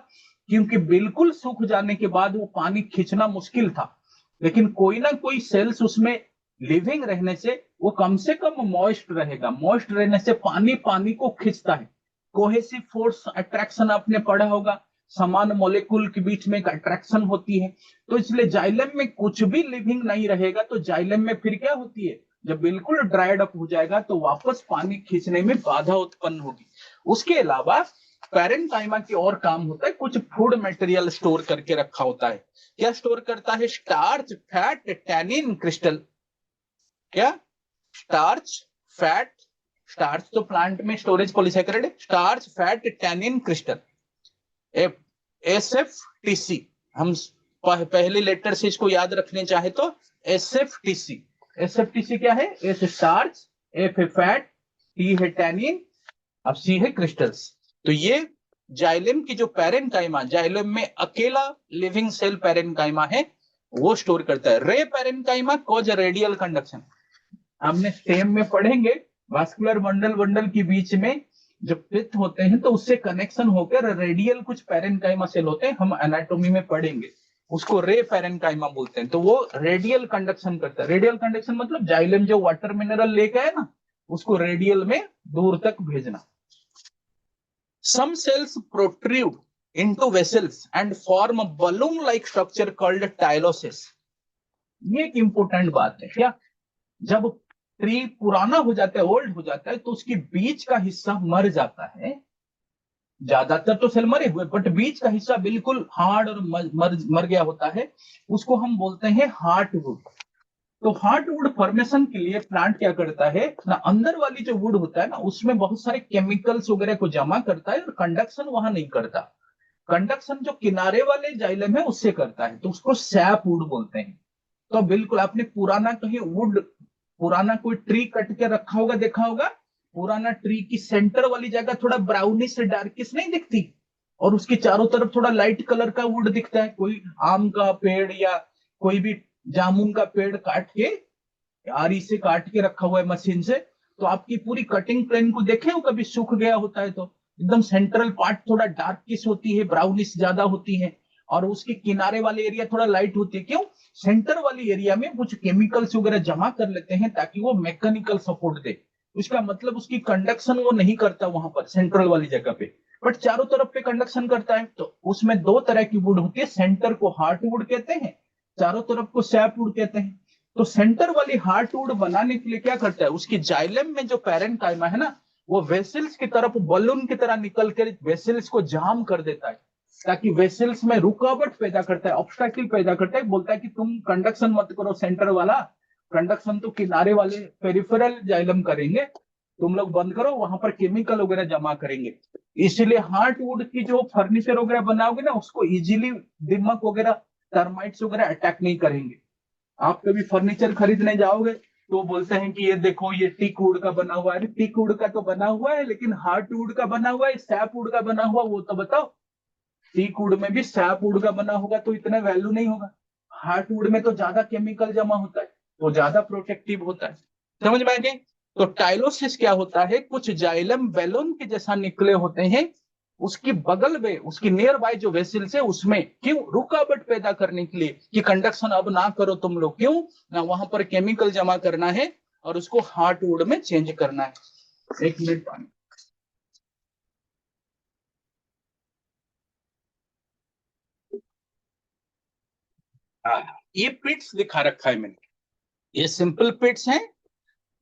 क्योंकि बिल्कुल सूख जाने के बाद वो पानी खींचना मुश्किल था, लेकिन कोई ना कोई सेल्स उसमें लिविंग रहने से वो कम से कम मॉइस्ट रहेगा। मॉइस्ट रहने से पानी पानी को खींचता है। कोहेसिव फोर्स अट्रैक्शन आपने पढ़ा होगा, समान मॉलिक्यूल के बीच में एक अट्रैक्शन होती है। तो इसलिए जाइलम में कुछ भी लिविंग नहीं रहेगा, तो जाइलम में फिर क्या होती है, जब बिल्कुल ड्राइड अप हो जाएगा तो वापस पानी खींचने में बाधा उत्पन्न होगी। उसके अलावा पैरेन्काइमा की और काम होता है, कुछ फूड मटेरियल स्टोर करके रखा होता है। क्या स्टोर करता है? Starch, fat, tannin, crystal. क्या? स्टार्च, फैट, स्टार्च तो प्लांट में स्टोरेज पॉलीसैकेराइड है, starch, fat, tannin, crystal, SFTC। हम पहले लेटर से इसको याद रखने चाहे तो SFTC। SFTC क्या है? S स्टार्च, F है फैट, T है टैनिन, अब C है क्रिस्टल्स। तो ये जाइलम की जो पैरेन्काइमा, जाइलम में अकेला लिविंग सेल पैरेन्काइमा है, वो स्टोर करता है। रे पैरेन्काइमा कॉज रेडियल कंडक्शन। हमने स्टेम में पढ़ेंगे, वास्कुलर बंडल बंडल के बीच में जब पित्त होते हैं तो उससे कनेक्शन होकर रेडियल कुछ पैरेन्काइमा सेल होते हैं, हम एनाटॉमी में पढ़ेंगे, उसको रे पैरेन्काइमा बोलते हैं। तो वो रेडियल कंडक्शन करता है। रेडियल कंडक्शन मतलब जाइलम जो वाटर मिनरल लेके आए ना, उसको रेडियल में दूर तक भेजना। Some cells protrude into vessels and form a balloon-like structure called tylosis. ये एक इंपॉर्टेंट बात है। क्या? जब ट्री पुराना हो जाता है, ओल्ड हो जाता है, तो उसके बीच का हिस्सा मर जाता है। ज्यादातर तो सेल मरे हुए, बट बीच का हिस्सा बिल्कुल हार्ड और मर गया होता है, उसको हम बोलते हैं हार्टवुड। तो हार्टवुड फॉर्मेशन के लिए प्लांट क्या करता है ना, अंदर वाली जो वुड होता है ना, उसमें बहुत सारे केमिकल्स वगैरह को जमा करता है और कंडक्शन वहां नहीं करता। कंडक्शन जो किनारे वाले जाइलम है उससे करता है, तो उसको सैप वुड बोलते हैं। तो बिल्कुल आपने पुराना कहीं वुड, पुराना कोई ट्री कट के रखा होगा, देखा होगा, पुराना ट्री की सेंटर वाली जगह थोड़ा ब्राउनिश से डार्किश नहीं दिखती, और उसके चारों तरफ थोड़ा लाइट कलर का वुड दिखता है। कोई आम का पेड़ या कोई भी जामुन का पेड़ काट के, आरी से काट के रखा हुआ है मशीन से, तो आपकी पूरी कटिंग प्लेन को देखे हो कभी, सूख गया होता है तो एकदम सेंट्रल पार्ट थोड़ा डार्किश होती है, ब्राउनिश ज्यादा होती है, और उसके किनारे वाले एरिया थोड़ा लाइट होती है। क्यों? सेंटर वाली एरिया में कुछ केमिकल्स वगैरह जमा कर लेते हैं ताकि वो मैकेनिकल सपोर्ट दे। उसका मतलब उसकी कंडक्शन वो नहीं करता वहां पर सेंट्रल वाली जगह पे, बट चारों तरफ पे कंडक्शन करता है। तो उसमें दो तरह की वुड होती है, सेंटर को हार्ट वुड कहते हैं, चारों तरफ को सैप वुड कहते हैं। तो सेंटर वाली हार्टवुड बनाने के लिए क्या करता है, उसकी जाइलम में जो पैरेन्काइमा है ना, वो वेसल्स की तरफ बलून की तरह निकल कर वेसल्स को जाम कर देता है, ताकि वेसल्स में रुकावट पैदा करता है, ऑब्स्टैकल पैदा करता है। बोलता है कि तुम कंडक्शन मत करो सेंटर वाला, कंडक्शन तो किनारे वाले पेरिफेरल जाइलम करेंगे, तुम लोग बंद करो, वहां पर केमिकल वगैरह जमा करेंगे। इसलिए हार्टवुड की जो फर्नीचर वगैरह बनाओगे ना, उसको इजीली दीमक वगैरह, टर्माइट्स वगैरह अटैक नहीं करेंगे। आप कभी फर्नीचर खरीदने जाओगे तो बोलते हैं कि ये देखो ये टीक वुड का बना हुआ है। टीक वुड का तो बना हुआ है, लेकिन हार्ट वुड का बना हुआ है, सैप वुड का बना हुआ, वो तो बताओ। टीक वुड में भी सैप वुड का बना होगा तो इतना वैल्यू नहीं होगा, हार्ट वुड में तो ज्यादा केमिकल जमा होता है, तो ज्यादा प्रोटेक्टिव होता है। समझ में आ गई? तो टाइलोसिस क्या होता है, कुछ जाइलम बैलून के जैसा निकले होते हैं, उसकी बगल में, उसकी नियर बाय जो वेसल्स है उसमें, क्यों? रुकावट पैदा करने के लिए कि कंडक्शन अब ना करो तुम लोग, क्यों ना, वहां पर केमिकल जमा करना है और उसको हार्टवुड में चेंज करना है। एक मिनट पानी। ये पिट्स दिखा रखा है मैंने, ये सिंपल पिट्स हैं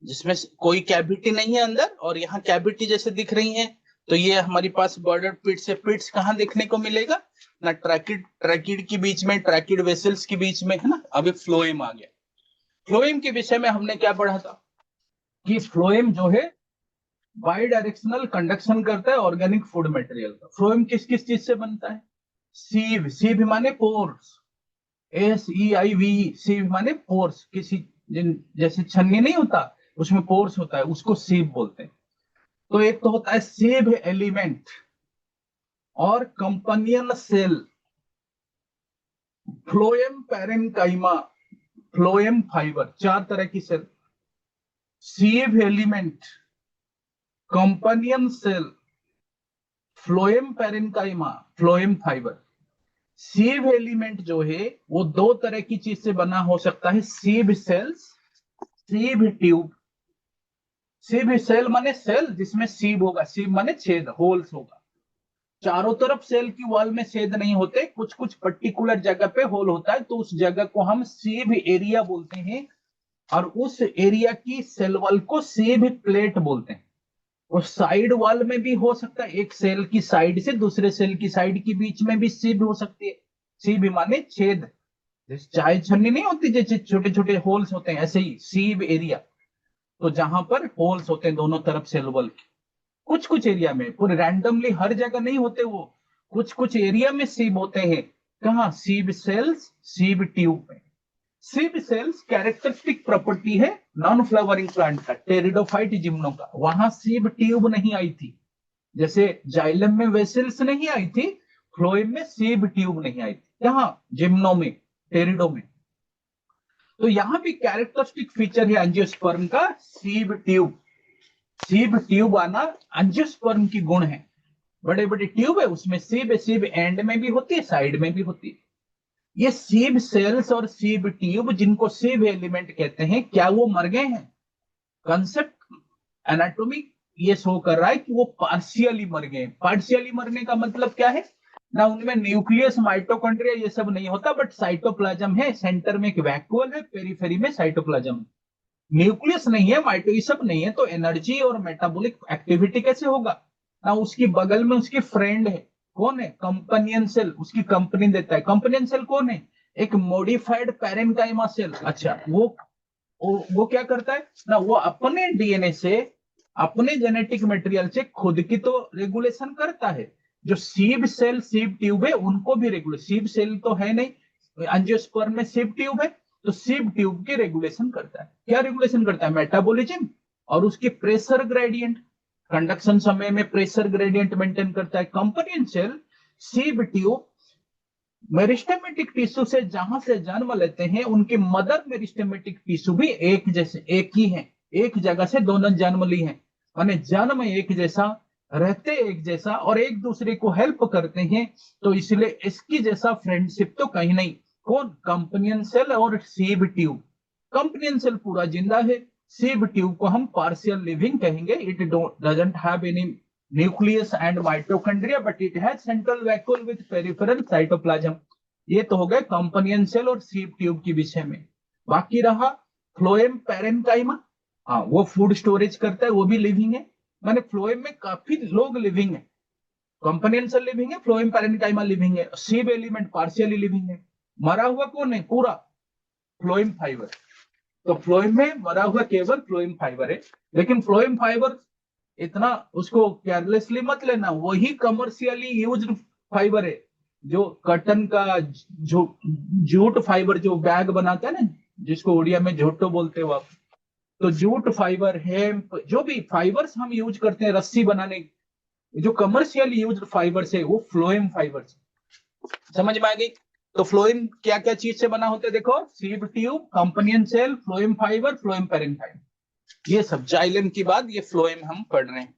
जिसमें कोई कैविटी नहीं है अंदर, और यहाँ कैविटी जैसे दिख रही है। तो ये हमारी पास बॉर्डर पिट्स है। पिट्स कहाँ देखने को मिलेगा ना, ट्रैकिड, ट्रैकिड के बीच में, ट्रैकिड वेसल्स के बीच में, है ना। अभी फ्लोएम आ गया। फ्लोएम के विषय में हमने क्या पढ़ा था कि फ्लोएम जो है बाई डायरेक्शनल कंडक्शन करता है ऑर्गेनिक फूड मटेरियल का। फ्लोएम किस किस चीज से बनता है? सीव, सीव माने पोर्स, SEIV, सीव माने पोर्स। किसी जैसे छन्नी नहीं होता, उसमें पोर्स होता है, उसको सीव बोलते हैं। तो एक तो होता है सीव एलिमेंट और companion cell. Phloem parenchyma, phloem fibre, 4 तरह की cell, sieve element, companion cell, phloem parenchyma, phloem fibre. Sieve element जो है वो 2 तरह की चीज से बना हो सकता है, सीव सेल्स, सीव ट्यूब। सीव सेल माने सेल जिसमें सीव होगा, सीव माने छेद, होल्स होगा। चारों तरफ सेल की वॉल में छेद नहीं होते, कुछ कुछ पर्टिकुलर जगह पे होल होता है, तो उस जगह को हम सीव एरिया बोलते हैं, और उस एरिया की सेल वॉल को सीव प्लेट बोलते हैं। और साइड वॉल में भी हो सकता है, एक सेल की साइड से दूसरे सेल की साइड के बीच में भी सीव हो सकती है। सीव माने छेद, जैसे चाय छन्नी नहीं होती, जैसे छोटे छोटे होल्स होते हैं, ऐसे ही सीव एरिया। तो जहां पर होल्स होते हैं दोनों तरफ सेल वॉल के, कुछ कुछ एरिया में, पूरे रैंडमली हर जगह नहीं होते वो, कुछ कुछ एरिया में सीब होते हैं। कहा? सीब सेल्स, सीब ट्यूब में। सीब सेल्स कैरेक्टरिस्टिक प्रॉपर्टी है नॉन फ्लावरिंग प्लांट का, टेरिडोफाइट जिम्नो का, वहां सीब ट्यूब नहीं आई थी। जैसे जाइलम में वेसल्स नहीं आई थी, फ्लोएम में सीब ट्यूब नहीं आई थी। कहां? जिम्नो में, टेरिडो में। तो यहां भी कैरेक्टरिस्टिक फीचर है एंजियोस्पर्म का सीब ट्यूब। सीब ट्यूब आना एंजियोस्पर्म की गुण है। बड़े बड़े ट्यूब है, उसमें सीब है, सीब एंड में भी होती है, साइड में भी होती है। ये सीब सेल्स और सीब ट्यूब, जिनको सीब एलिमेंट कहते हैं, क्या वो मर गए हैं? कंसेप्ट एनाटॉमी ये शो कर रहा है कि वो पार्शियली मर गए। पार्शियली मरने का मतलब क्या है ना? उनमें न्यूक्लियस, माइटोकॉन्ड्रिया ये सब नहीं होता, बट साइटोप्लाज्म है, सेंटर में एक वैक्यूल है, पेरिफेरी में साइटोप्लाज्म है। न्यूक्लियस नहीं है, माइटो ये सब नहीं है, तो एनर्जी और मेटाबॉलिक एक्टिविटी कैसे होगा ना? उसकी बगल में उसकी फ्रेंड है, कौन है? कंपनियन सेल, उसकी कंपनी देता है। कंपनियन सेल कौन है? एक मॉडिफाइड पैरेन्काइमा सेल। अच्छा, वो क्या करता है ना? वो अपने डीएनए से, अपने जेनेटिक मटेरियल से खुद की तो रेगुलेशन करता है। जो सीब सेल, सीब ट्यूब है, उनको भी रेगुलेट, सीब सेल तो है नहीं, एंजियोस्पर्म में सीब ट्यूब है, तो सीब ट्यूब की रेगुलेशन करता है। क्या रेगुलेशन करता है? मेटाबॉलिज्म और उसकी प्रेशर ग्रेडियंट, कंडक्शन समय में प्रेशर ग्रेडियंट मेंटेन करता है। Companion cell, sieve tube meristematic tissue से जहां से जन्म लेते हैं, उनकी मदर मेरिस्टेमेटिक टिश्यू भी एक जैसे, एक ही है, एक जगह से दोनों जन्म ली हैं, माने जन्म एक जैसा, रहते एक जैसा, और एक दूसरे को हेल्प करते हैं। तो इसलिए इसकी जैसा फ्रेंडशिप तो कहीं नहीं। कौन? कंपनियन सेल और सीब ट्यूब। कंपनियन सेल पूरा जिंदा है, सीब ट्यूब को हम पार्शियल लिविंग कहेंगे। It doesn't have any nucleus and mitochondria, but it has central vacuole with peripheral cytoplasm। ये तो हो गए कंपनियन सेल और सीब ट्यूब के विषय में। बाकी रहा फ्लोएम पैरेन्काइमा। हाँ, वो फूड स्टोरेज करता है, वो भी लिविंग है। माने फ्लोएम में काफी लोग लिविंग है। कंपनियन सेल लिविंग है, फ्लोएम पैरेन्काइमा लिविंग है, सीब एलिमेंट पार्शियली लिविंग है। मरा हुआ कौन है? पूरा फ्लोएम फाइबर। तो फ्लोएम में मरा हुआ केवल फ्लोएम फाइबर है। लेकिन फ्लोएम फाइबर इतना उसको केयरलेसली मत लेना, वही कमर्शियली यूज्ड फाइबर है। जो कटन का जूट फाइबर, जो बैग बनाता है ना, जिसको उड़िया में झोटो बोलते हो आप, तो जूट फाइबर, हेम्प, जो भी फाइबर्स हम यूज करते हैं रस्सी बनाने, जो कमर्शियल यूज्ड फाइबर्स है, वो फ्लोएम फाइबर्स। समझ में आ गई? तो फ्लोएम क्या क्या चीज से बना होता है? देखो, sieve tube, companion cell, phloem fibre, phloem parenchyma, ये सब जाइलम की बात, ये फ्लोएम हम पढ़ रहे हैं।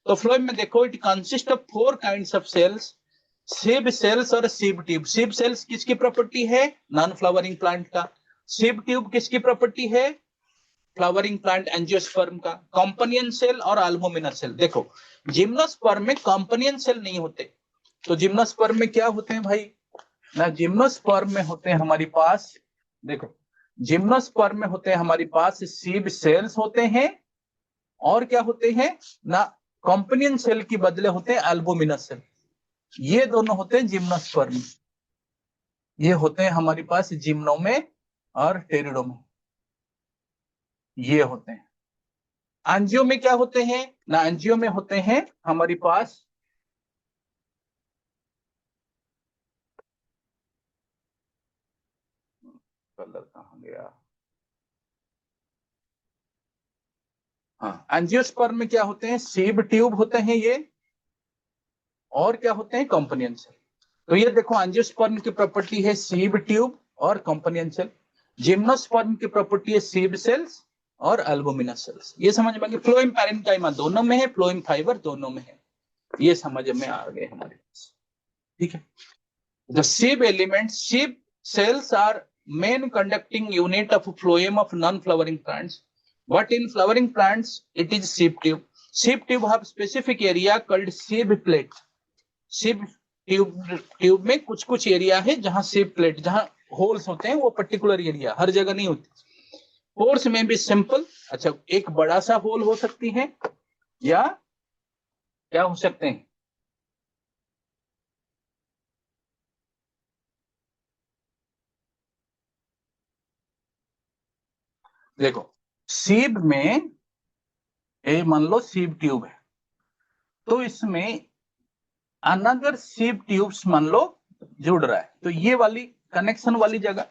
तो फ्लोएम में देखो, it consist of 4 kinds of cells, sieve cells और सीब ट्यूब। सीब सेल्स किसकी प्रॉपर्टी है? नॉन फ्लावरिंग प्लांट का। सीब ट्यूब किसकी प्रॉपर्टी है? फ्लावरिंग प्लांट एंजियोस्पर्म का। कंपनियन सेल और अल्बुमिनस सेल। देखो, जिम्नोस्पर्म में कंपनियन सेल नहीं होते, तो जिम्नोस्पर्म में क्या होते हैं भाई ना? जिम्नोस्पर्म में होते हैं हमारे पास, देखो, जिम्नोस्पर्म में होते हैं हमारे पास सीब सेल्स होते हैं, और क्या होते हैं ना? कंपनियन सेल की बदले होते हैं अल्बुमिनस सेल। ये दोनों होते हैं जिम्नोस्पर्म। ये होते हैं हमारे पास जिम्नो में और टेरिडो में, ये होते हैं। एंजियो में क्या होते हैं ना? एंजियो में होते हैं हमारे पास, कलर कहां गया? हाँ, एंजियोस्पर्म में क्या होते हैं? सीब ट्यूब होते हैं ये, और क्या होते हैं? कंपनियन सेल। तो ये देखो, एंजियोस्पर्म की प्रॉपर्टी है सीब ट्यूब और कंपनियन सेल। जिम्नोस्पर्म की प्रॉपर्टी है सीड सेल्स और अल्बुमिनस सेल्स। ये समझ में, फ्लोएम पैरेन्काइमा दोनों में है, फ्लोएम फाइबर दोनों में है, ये समझ में आ गए हमारे पास। ठीक है, the sieve element, sieve cells are main conducting unit of phloem of non-flowering plants, but in flowering plants it is seed tube. Seed tube have specific area called seed plate. Seed tube में कुछ कुछ area है जहां seed plate, जहां holes होते हैं, वो particular area, हर जगह नहीं होती। पोर्स में भी सिंपल, अच्छा एक बड़ा सा होल हो सकती है या क्या हो सकते हैं, देखो सीब में ये मान लो सीब ट्यूब है, तो इसमें अनदर सीब ट्यूब्स मान लो जुड़ रहा है, तो ये वाली कनेक्शन वाली जगह,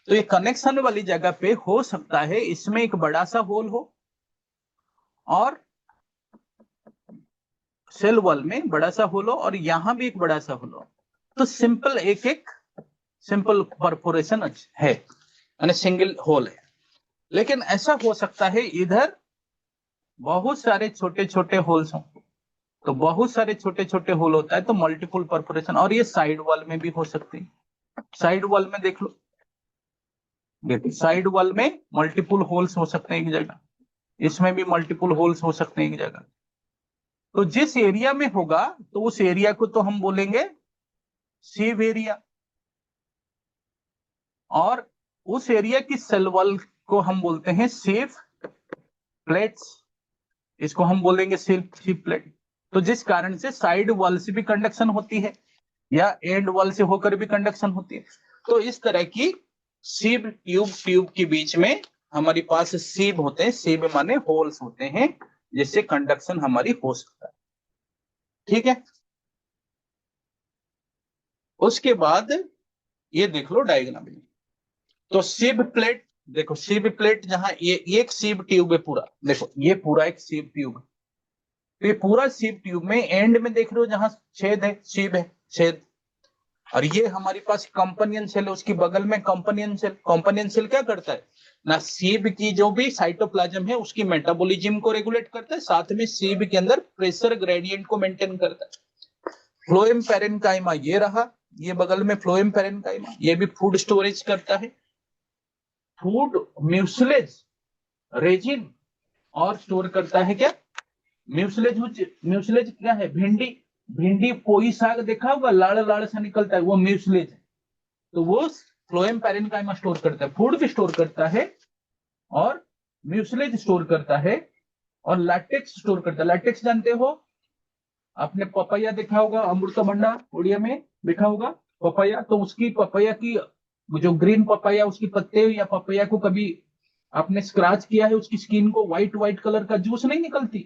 तो ये कनेक्शन वाली जगह पे हो सकता है इसमें एक बड़ा सा होल हो और सेल वॉल में बड़ा सा होल हो और यहां भी एक बड़ा सा होल हो, तो सिंपल एक एक सिंपल परफोरेशन है, यानी सिंगल होल है। लेकिन ऐसा हो सकता है इधर बहुत सारे छोटे छोटे होल्स हों, तो बहुत सारे छोटे छोटे होल होता है तो मल्टीपल परफोरेशन, और ये साइड वॉल में भी हो सकती है। साइड वॉल में देख लो, देखिए साइड वॉल में मल्टीपल होल्स हो सकते हैं एक जगह, इसमें भी मल्टीपल होल्स हो सकते हैं एक जगह। तो जिस एरिया में होगा तो उस एरिया को तो हम बोलेंगे सीव एरिया, और उस एरिया की सेल वॉल को हम बोलते हैं सीव प्लेट्स, इसको हम बोलेंगे सीव प्लेट। तो जिस कारण से साइड वॉल से भी कंडक्शन होती है या एंड वॉल से होकर भी कंडक्शन होती है। तो इस तरह की सीब ट्यूब के बीच में हमारे पास सीब होते हैं, सीब माने होल्स होते हैं जिससे कंडक्शन हमारी हो सकता है। ठीक है, उसके बाद ये देख लो डायग्राम में, तो सीब प्लेट, देखो सीब प्लेट जहां ये एक सीब ट्यूब है पूरा, देखो ये पूरा एक सीब ट्यूब है, तो ये पूरा सीब ट्यूब में एंड में देख रहे हो जहां छेद है, सीब है छेद, और ये हमारे पास कंपनियन सेल है, उसकी बगल में कंपनियन सेल। कंपनियन सेल क्या करता है ना, सीब की जो भी साइटोप्लाज्म है उसकी मेटाबॉलिज्म को रेगुलेट करता है, साथ में सीब के अंदर प्रेशर ग्रेडियंट को मेंटेन करता है। फ्लोएम पैरेन्काइमा ये रहा, ये बगल में फ्लोएम पैरेन्काइमा, ये भी फूड स्टोरेज करता है, फूड म्यूसिलेज रेजिन, और स्टोर करता है क्या म्यूसिलेज। म्यूसिलेज क्या है, भिंडी, भिंडी पोई साग देखा होगा, लाड़ लाड़ सा निकलता है, वो म्यूसिलेज है। तो वो फ्लोएम पैरेन्काइमा स्टोर करता है, फूड भी स्टोर करता है और म्यूसिलेज स्टोर करता है और लैटेक्स स्टोर करता है। लैटेक्स जानते हो, आपने पपैया देखा होगा, अमृतभंडा उड़िया में देखा होगा पपैया, तो उसकी पपैया की जो ग्रीन पपैया उसकी पत्ते या पपैया को कभी आपने स्क्रैच किया है, उसकी स्किन को व्हाइट व्हाइट कलर का जूस नहीं निकलती,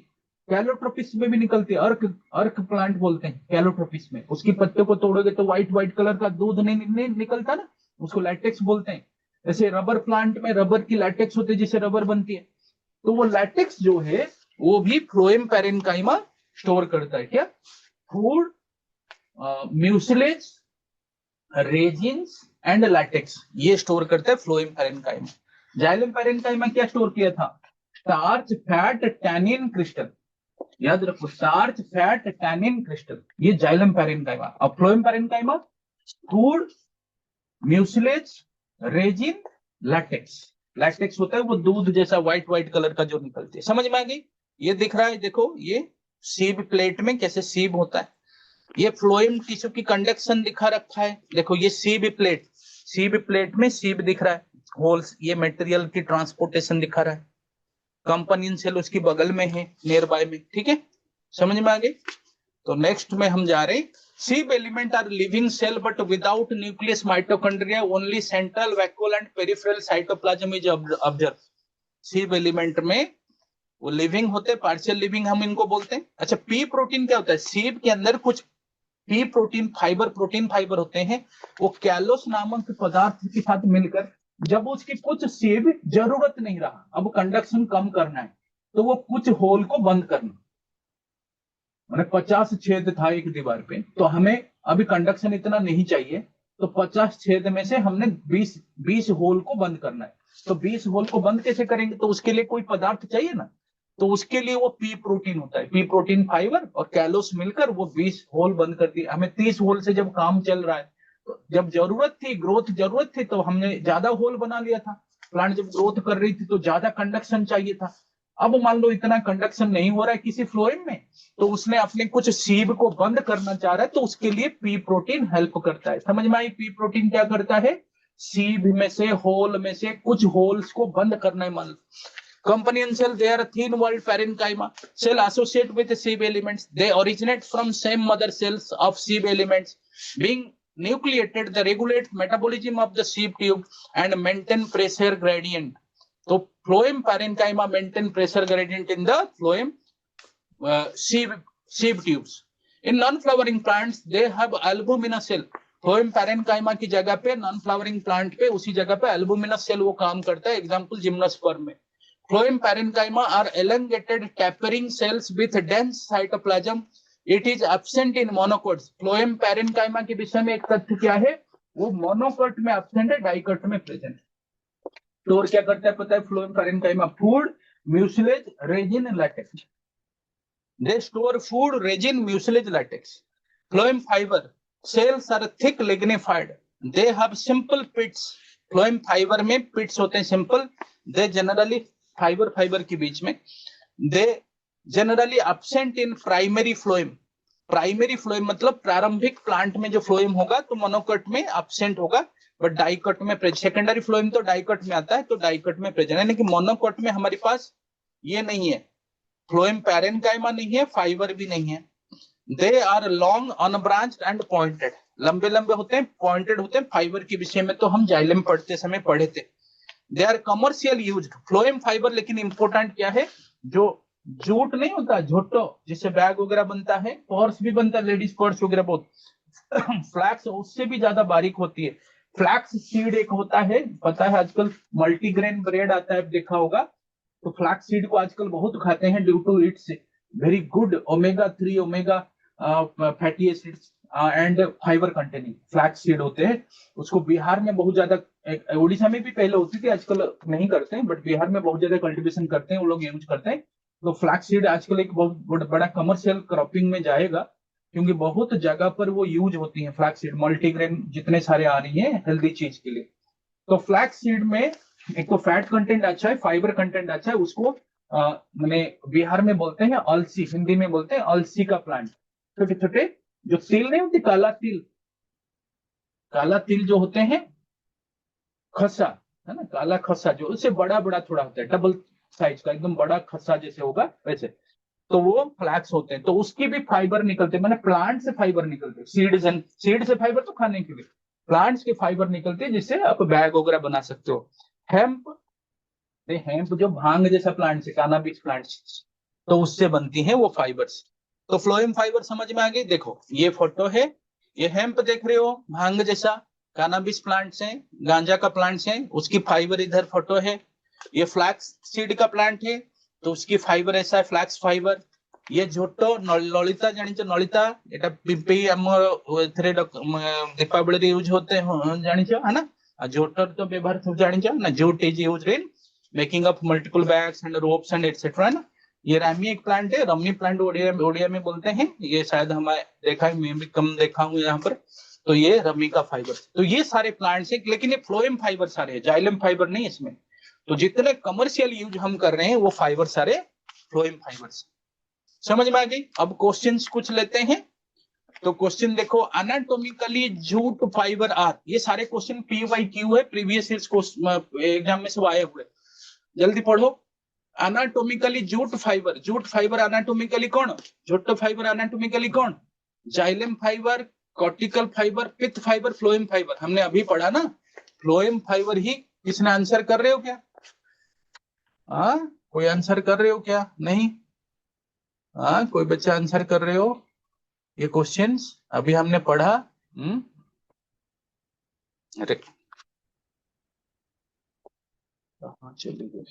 कैलोट्रोपिस में भी निकलती है, अर्क अर्क प्लांट बोलते हैं कैलोट्रोपिस में, उसकी पत्ते को तोड़ोगे तो व्हाइट व्हाइट कलर का दूध नहीं निकलता ना, उसको लैटेक्स बोलते हैं। जैसे रबर प्लांट में रबर की लैटेक्स होती है जिससे रबर बनती है, तो वो लैटेक्स जो है वो भी फ्लोएम पैरेन्काइमा स्टोर करता है क्या, food mucilage resins and latex, ये स्टोर करता है फ्लोएम पैरेन्काइमा। जाइलम पैरेन्काइमा क्या स्टोर किया था, स्टार्च फैट टैनिन क्रिस्टल, याद रखो स्टार्च फैट टैनिन क्रिस्टल, ये जाइलम पैरेन्काइमा। अब phloem parenchyma food mucilage resin latex, latex होता है वो दूध जैसा व्हाइट व्हाइट कलर का जो निकलती है, समझ में आ गई। ये दिख रहा है, देखो ये सीब प्लेट में कैसे सीब होता है, ये फ्लोएम टिश्यू की कंडक्शन दिखा रखा है, देखो ये सीब प्लेट में सीब दिख रहा है, होल्स, ये मटेरियल की ट्रांसपोर्टेशन दिखा रहा है, कंपनियन सेल उसकी बगल में है नियर बाय में। ठीक है, समझ में आ गई। तो नेक्स्ट में हम जा रहे हैं, sieve element are living cell but without nucleus mitochondria, only central vacuole and peripheral cytoplasm is observe. Sieve element में वो लिविंग होते हैं, पार्शियल लिविंग हम इनको बोलते हैं। अच्छा, पी प्रोटीन क्या होता है, सीब के अंदर कुछ पी प्रोटीन फाइबर होते हैं, वो कैलोस नामक पदार्थ के साथ मिलकर जब उसकी कुछ सीब जरूरत नहीं रहा, अब कंडक्शन कम करना है, तो वो कुछ होल को बंद करना, मैंने 50 छेद था एक दीवार पे, तो हमें अभी कंडक्शन इतना नहीं चाहिए, तो 50 छेद में से हमने 20 होल को बंद करना है। तो 20 होल को बंद कैसे करेंगे? तो उसके लिए कोई पदार्थ चाहिए ना, तो उसके लिए वो पी प्रोटीन होता है, पी प्रोटीन फाइबर और कैलोस मिलकर वो 20 होल बंद करती है। हमें 30 होल से जब काम चल रहा है, तो जब जरूरत थी, ग्रोथ जरूरत थी, तो हमने ज्यादा होल बना लिया था। प्लांट जब ग्रोथ कर रही थी तो ज्यादा कंडक्शन चाहिए था। अब मान लो इतना कंडक्शन नहीं हो रहा है किसी फ्लोएम में, तो उसने अपने कुछ सीब को बंद करना चाह रहा है, तो उसके लिए पी प्रोटीन हेल्प करता है। समझ में आई? पी प्रोटीन क्या करता है? सीब में से, होल में से कुछ होल्स को बंद करना है। मान लो companion cell, they are thin walled parenchyma cell associate with sieve elements. They originate from same mother cells of sieve elements. Being nucleated, they regulate metabolism of the sieve tube and maintain pressure gradient. So phloem parenchyma maintain pressure gradient in the phloem sieve tubes. In non-flowering plants, they have albumina cell. Phloem parenchyma की जगह पे non flowering plant पे उसी जगह पे albuminous cell वो काम करता है। एग्जांपल जिम्नोस्पर्म में phloem parenchyma are elongated tapering cells with dense cytoplasm. It is absent in monocots. Phloem parenchyma के विषय में एक तथ्य क्या है? वो मोनोकोट में एब्सेंट है, डाइकोट में प्रेजेंट। तो और क्या करता है पता है phloem parenchyma? Food, mucilage, resin, latex. They store food, resin, mucilage, latex. Phloem fiber cells are thick lignified. They have simple pits. Phloem fiber में pits होते हैं simple. They generally fiber के बीच में they generally absent in primary phloem. Primary phloem मतलब प्रारंभिक plant में जो phloem होगा तो मोनोकोट में एब्सेंट होगा, बट डाइकोट में प्रेजेंट। सेकेंडरी फ्लोएम तो डाइकोट में आता है, तो डाइकोट में प्रेजेंट, यानी कि मोनोकोट में हमारे पास ये नहीं है। फ्लोएम पैरेनकाइमा नहीं है, फाइबर भी नहीं है। They are long, unbranched and pointed. लंबे लंबे होते हैं, पॉइंटेड होते हैं। फाइबर के विषय में तो हम जाइलम पढ़ते समय पढ़े थे। They are commercial use. Phloem fibre लेकिन इंपॉर्टेंट क्या है? जो जूट नहीं होता, झोटो, जिससे बैग वगैरह बनता है, पर्स भी बनता है, लेडीज पर्स वगैरह बहुत फ्लैक्स उससे भी ज्यादा बारीक होती है। फ्लैक्स सीड एक होता है, पता है आजकल मल्टीग्रेन ब्रेड आता है, देखा होगा। तो फ्लैक्स सीड को आजकल बहुत खाते हैं due to its very good omega 3 omega fatty acids and fibre containing flax seed होते हैं। उसको बिहार में बहुत ज्यादा, उड़ीसा में भी पहले होती थी, आजकल नहीं करते हैं, बट बिहार में बहुत ज्यादा कल्टीवेशन करते हैं, वो लोग यूज करते हैं। तो फ्लैक्स सीड आजकल एक बहुत बड़ा कमर्शियल क्रॉपिंग में जाएगा, क्योंकि बहुत जगह पर वो यूज होती है फ्लैक्स सीड। मल्टीग्रेन जितने सारे आ रही है हेल्दी चीज के लिए। तो फ्लैक्स सीड में एक तो फैट कंटेंट अच्छा है, फाइबर कंटेंट अच्छा है। उसको मैंने बिहार में बोलते हैं अलसी, हिंदी में बोलते हैं अलसी का प्लांट। छोटे छोटे जो तिल नहीं होती, काला तिल, काला तिल जो होते हैं, खसा, है ना, काला खसा, जो उससे बड़ा बड़ा थोड़ा होता है, डबल साइज का, एकदम बड़ा खसा जैसे होगा वैसे, तो वो फ्लैक्स होते हैं। तो उसकी भी फाइबर निकलते हैं, मैंने प्लांट से फाइबर निकलते हैं। सीड से फाइबर तो खाने के लिए, प्लांट्स के फाइबर निकलते हैं, जिससे आप बैग वगैरह बना सकते हो। हेम्प, हेम्प जो भांग जैसा प्लांट से, कानाबिस प्लांट, तो उससे बनती है वो फाइबर्स। तो फ्लोएम फाइबर समझ में आ गई। देखो ये फोटो है, ये हेम्प देख रहे हो, भांग जैसा, कानाबिस प्लांट्स है, गांजा का प्लांट्स है, उसकी फाइबर इधर फोटो है। ये फ्लैक्स सीड का प्लांट है, तो उसकी फाइबर ऐसा है, फ्लैक्स फाइबर। ये झोटो नलिता, जानिଛ नलिता, এটা ପିମ୍ପେଇ ଆମ ଏଥିରେ ଦୀପାବଳିରେ यूज होते हैं, जानिଛ है ना। झोटर तो व्यवहार सब जानिଛ ना, jute is used in making of multiple bags and ropes and etcetera, है ना। ये रमी एक प्लांट है, रमी प्लांट ओडिया में बोलते हैं। ये शायद हमारे देखा है, मैं भी कम देखा हूँ यहाँ पर। तो ये रमी का फाइबर। तो ये सारे प्लांट्स है, लेकिन ये फ्लोएम फाइबर सारे है, जाइलम फाइबर नहीं इसमें। तो जितने कमर्शियल यूज हम कर रहे हैं वो फाइबर सारे फ्लोएम फाइबर्स। समझ में आ गई? अब क्वेश्चंस कुछ लेते हैं। तो क्वेश्चन देखो, एनाटोमिकली जूट फाइबर आर, ये सारे क्वेश्चन PYQ है, प्रीवियस ईयर एग्जाम में सब आए हुए। जल्दी पढ़ो। एनाटोमिकली जूट फाइबर एनाटोमिकली कौन? झोटो फाइबर एनाटोमिकली कौन? जाइलम फाइबर, कॉर्टिकल फाइबर, पित्त फाइबर, फ्लोएम फाइबर। हमने अभी पढ़ा ना, फ्लोएम फाइबर ही। किसने आंसर कर रहे हो क्या? हाँ, कोई आंसर कर रहे हो क्या? नहीं? हाँ, कोई बच्चा आंसर कर रहे हो? ये क्वेश्चंस अभी हमने पढ़ा। अरे कहाँ चले गए?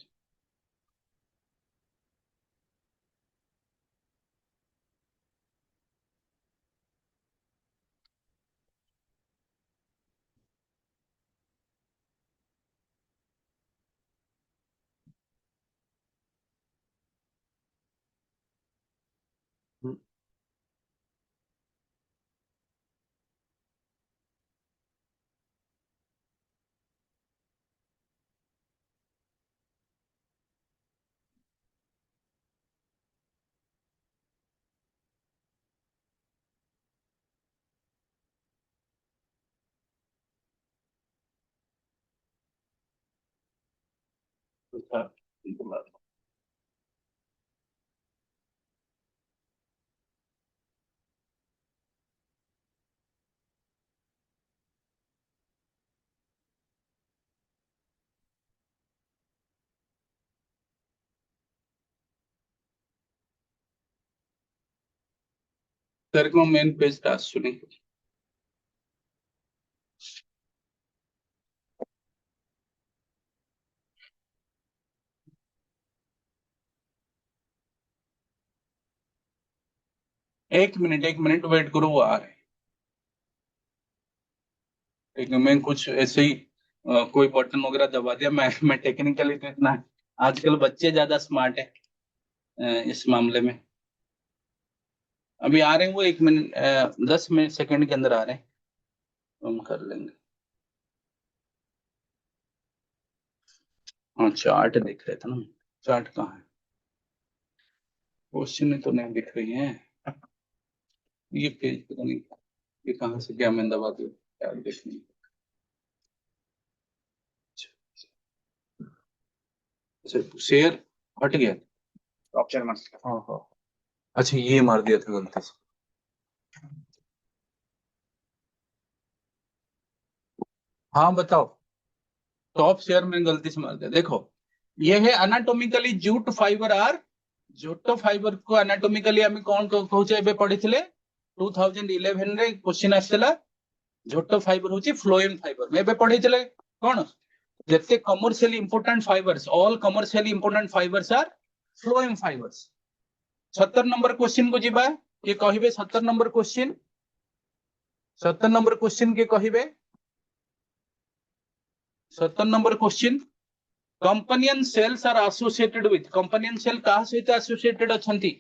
सर को मेन पेज टास्क सुनी। एक मिनट वेट करो, वो आ रहे हैं। ठीक है, मैं कुछ ऐसे ही कोई बटन वगैरह दबा दिया। मैं टेक्निकली तो इतना, आजकल बच्चे ज्यादा स्मार्ट है इस मामले में। अभी आ रहे हैं वो, 1 मिनट 10 मिनट सेकंड के अंदर आ रहे हैं, हम कर लेंगे। हाँ, चार्ट देख रहे थे ना, चार्ट कहाँ है? क्वेश्चन तो नहीं दिख रही है। ये पेज पता नहीं ये कहाँ से, क्या मैं दबा दूँ क्या देखनी। अच्छा, शेयर हट गया ऑप्शन में। हाँ हाँ, अच्छा ये मार दिया था गलती से। हाँ बताओ। टॉप शेयर में गलती से मार दिया। देखो, ये है anatomically jute fibre are, jute fibre को अनाटोमिकली आम कौन कहूचे एबे पढ़िथिले 2011 रे क्वेश्चन आसला। झोट फाइबर होची फ्लोएम फाइबर में एबे पढ़िथिले कौन, जते commercially important fibres, all commercially important fibres are phloem fibres. 70 number question को जीवा, के कहिबे 70 नंबर क्वेश्चन, 70 नंबर क्वेश्चन के कहिबे 70 नंबर क्वेश्चन, कंपनियन सेल्स आर एसोसिएटेड विथ, कंपनियन सेल कहा सहित एसोसिएटेड अछंती?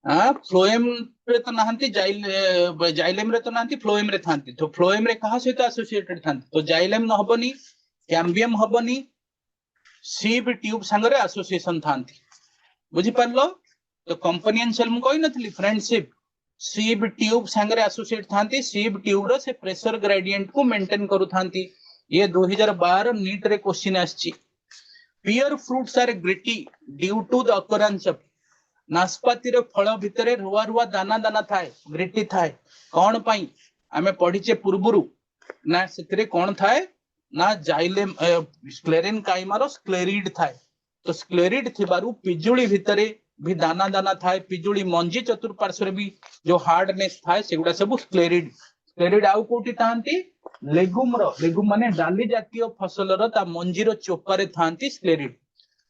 फ्लोएम रे तो नहांती, जाइलेम रे तो नहांती, फ्लोएम रे थांती। तो फ्लोएम रे कहा सहित एसोसिएटेड थांती? तो जाइलेम न हबनी, कैम्बियम हबनी, सीब ट्यूब संगरे एसोसिएशन थांती। बुझी पारलो? तो कंपनियन सेल मु कहि नथली फ्रेंडशिप, सीब ट्यूब संगरे एसोसिएट थांती। सीब ट्यूब रो से प्रेशर ग्रेडियंट को मेंटेन करू थांती। ये 2012 नीट रे क्वेश्चन आछि। Pear fruits are gritty due to the occurrence of, नाशपाती रो फल भितरे रुआ रुआ दाना दाना थाए, ग्रिटी थाए कौन पाई? आमे पढ़िचे पूर्वरु ना, सेतिरे कौन थाए ना, जाइलेम स्क्लेरिन काइमारो स्क्लेरिड थाए। तो स्क्लेरिड थिबारु पिजुली भितरे भी दाना दाना थाए, पिजुली मंजी चतुर्पार्श्व भी जो हार्डनेस थाए सेगुडा सब स्क्लेरिड। स्क्लेरिड आउ कोठी थांती? लेगुम रो, लेगुम माने डाली जातीय फसल रो ता मंजी रो चोपारे थांती स्क्लेरिड।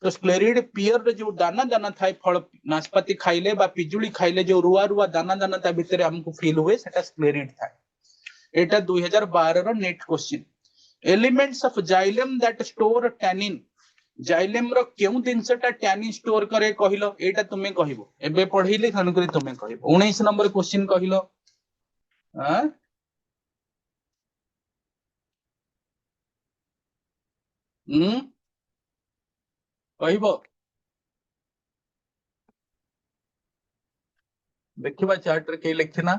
तो स्क्लेरिड पियर रे जो दाना दाना थाए, फल नाशपाती खाइले बा पिजुली खाइले जो रुआ रुआ दाना दाना ता भितरे हमको फील हुए, सेटा स्क्लेरिड थाए। एटा 2012 रो NET question. Elements of xylem that store tannin, xylem रो केउ दिनसटा टैनिन स्टोर करे कहिलो? एटा तुमे कहिबो, एबे पढिले खन करी तुमे कहिबो। 19 नंबर क्वेश्चन कहिलो। हां कहिबो, देखिबा चार्ट रे के लिखना।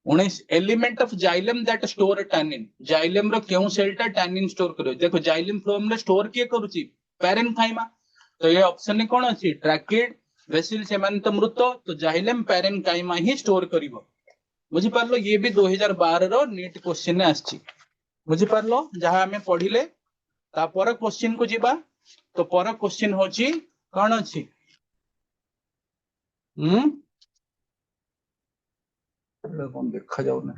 19 element of xylem that store tannin, xylem रो केउ सेलटा टैनिन स्टोर करो? देखो जाइलम फ्लोएम रे स्टोर के करूची पैरेनकाइमा। तो ये ऑप्शन ने कौन अछि? ट्रैकिड, वेसिल सेमान तो मृत, तो जाइलम पैरेनकाइमा ही स्टोर करिवो। बुझी पारलो? ये भी 2012 रो नीट क्वेश्चन ने आछि। बुझी पारलो? जहां हमें पढ़िले ता पर क्वेश्चन को जीवा। तो पर क्वेश्चन होची कौन अछि? कौन देखा जाऊ ना।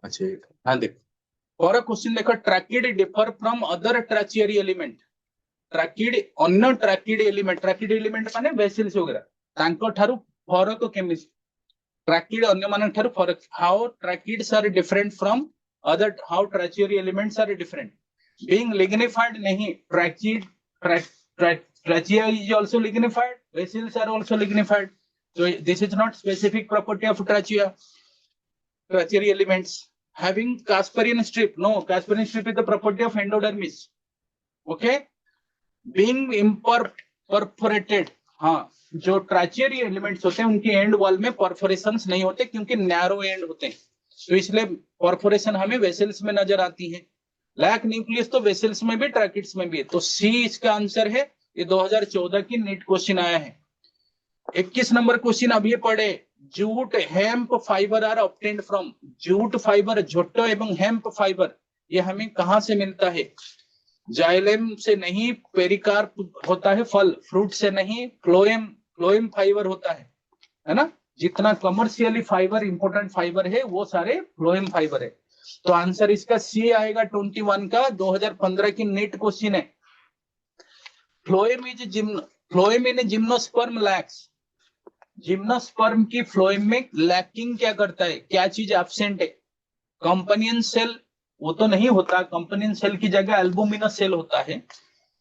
अच्छा हाँ देख, और क्वेश्चन देखो, tracheid differ from other tracheary element. Tracheid अन्य ट्रैकिड एलिमेंट माने वेसिल्स वगैरह, तांको ठारू फरक केमिस? ट्रैकिड अन्य माने ठारू फरक, how tracheids are different from other, how tracheary elements are different? Being lignified नहीं, tracheid Trachea is also lignified. Vessels are also lignified. So this is not specific property of trachea. Tracheary elements having Casparian strip. No, Casparian strip is the property of endodermis. Okay, being imperforated. हाँ, जो ट्राचियरी elements होते हैं उनके and wall में परफोरेशंस नहीं होते क्योंकि narrow and होते हैं, तो इसलिए परफोरेशन हमें वेसल्स में नजर आती है। लैक न्यूक्लियस तो वेसल्स में भी ट्रैकिड्स में भी है, तो सी इसका आंसर है। ये 2014 की नीट क्वेश्चन आया है। 21 नंबर क्वेश्चन अब ये पढ़े, jute hemp fibre are obtained from. Jute fibre, झोटो एवं हेम्प फाइबर ये हमें कहां से मिलता है? जाइलेम से नहीं, पेरिकार्प होता है फल, फ्रूट से नहीं, फ्लोएम फाइबर होता है ना। जितना कमर्शियली फाइबर इंपोर्टेंट फाइबर है वो सारे फ्लोएम फाइबर है। तो आंसर इसका सी आएगा 21 का, 2015 की नीट क्वेश्चन है। फ्लोएम इन जिम्नोस्पर्म लैक्स। जिम्नोस्पर्म की फ्लोएम में लैकिंग क्या करता है, क्या चीज एब्सेंट है? कंपेनियन सेल वो तो नहीं होता, कंपेनियन सेल की जगह एल्बुमिनस सेल होता है।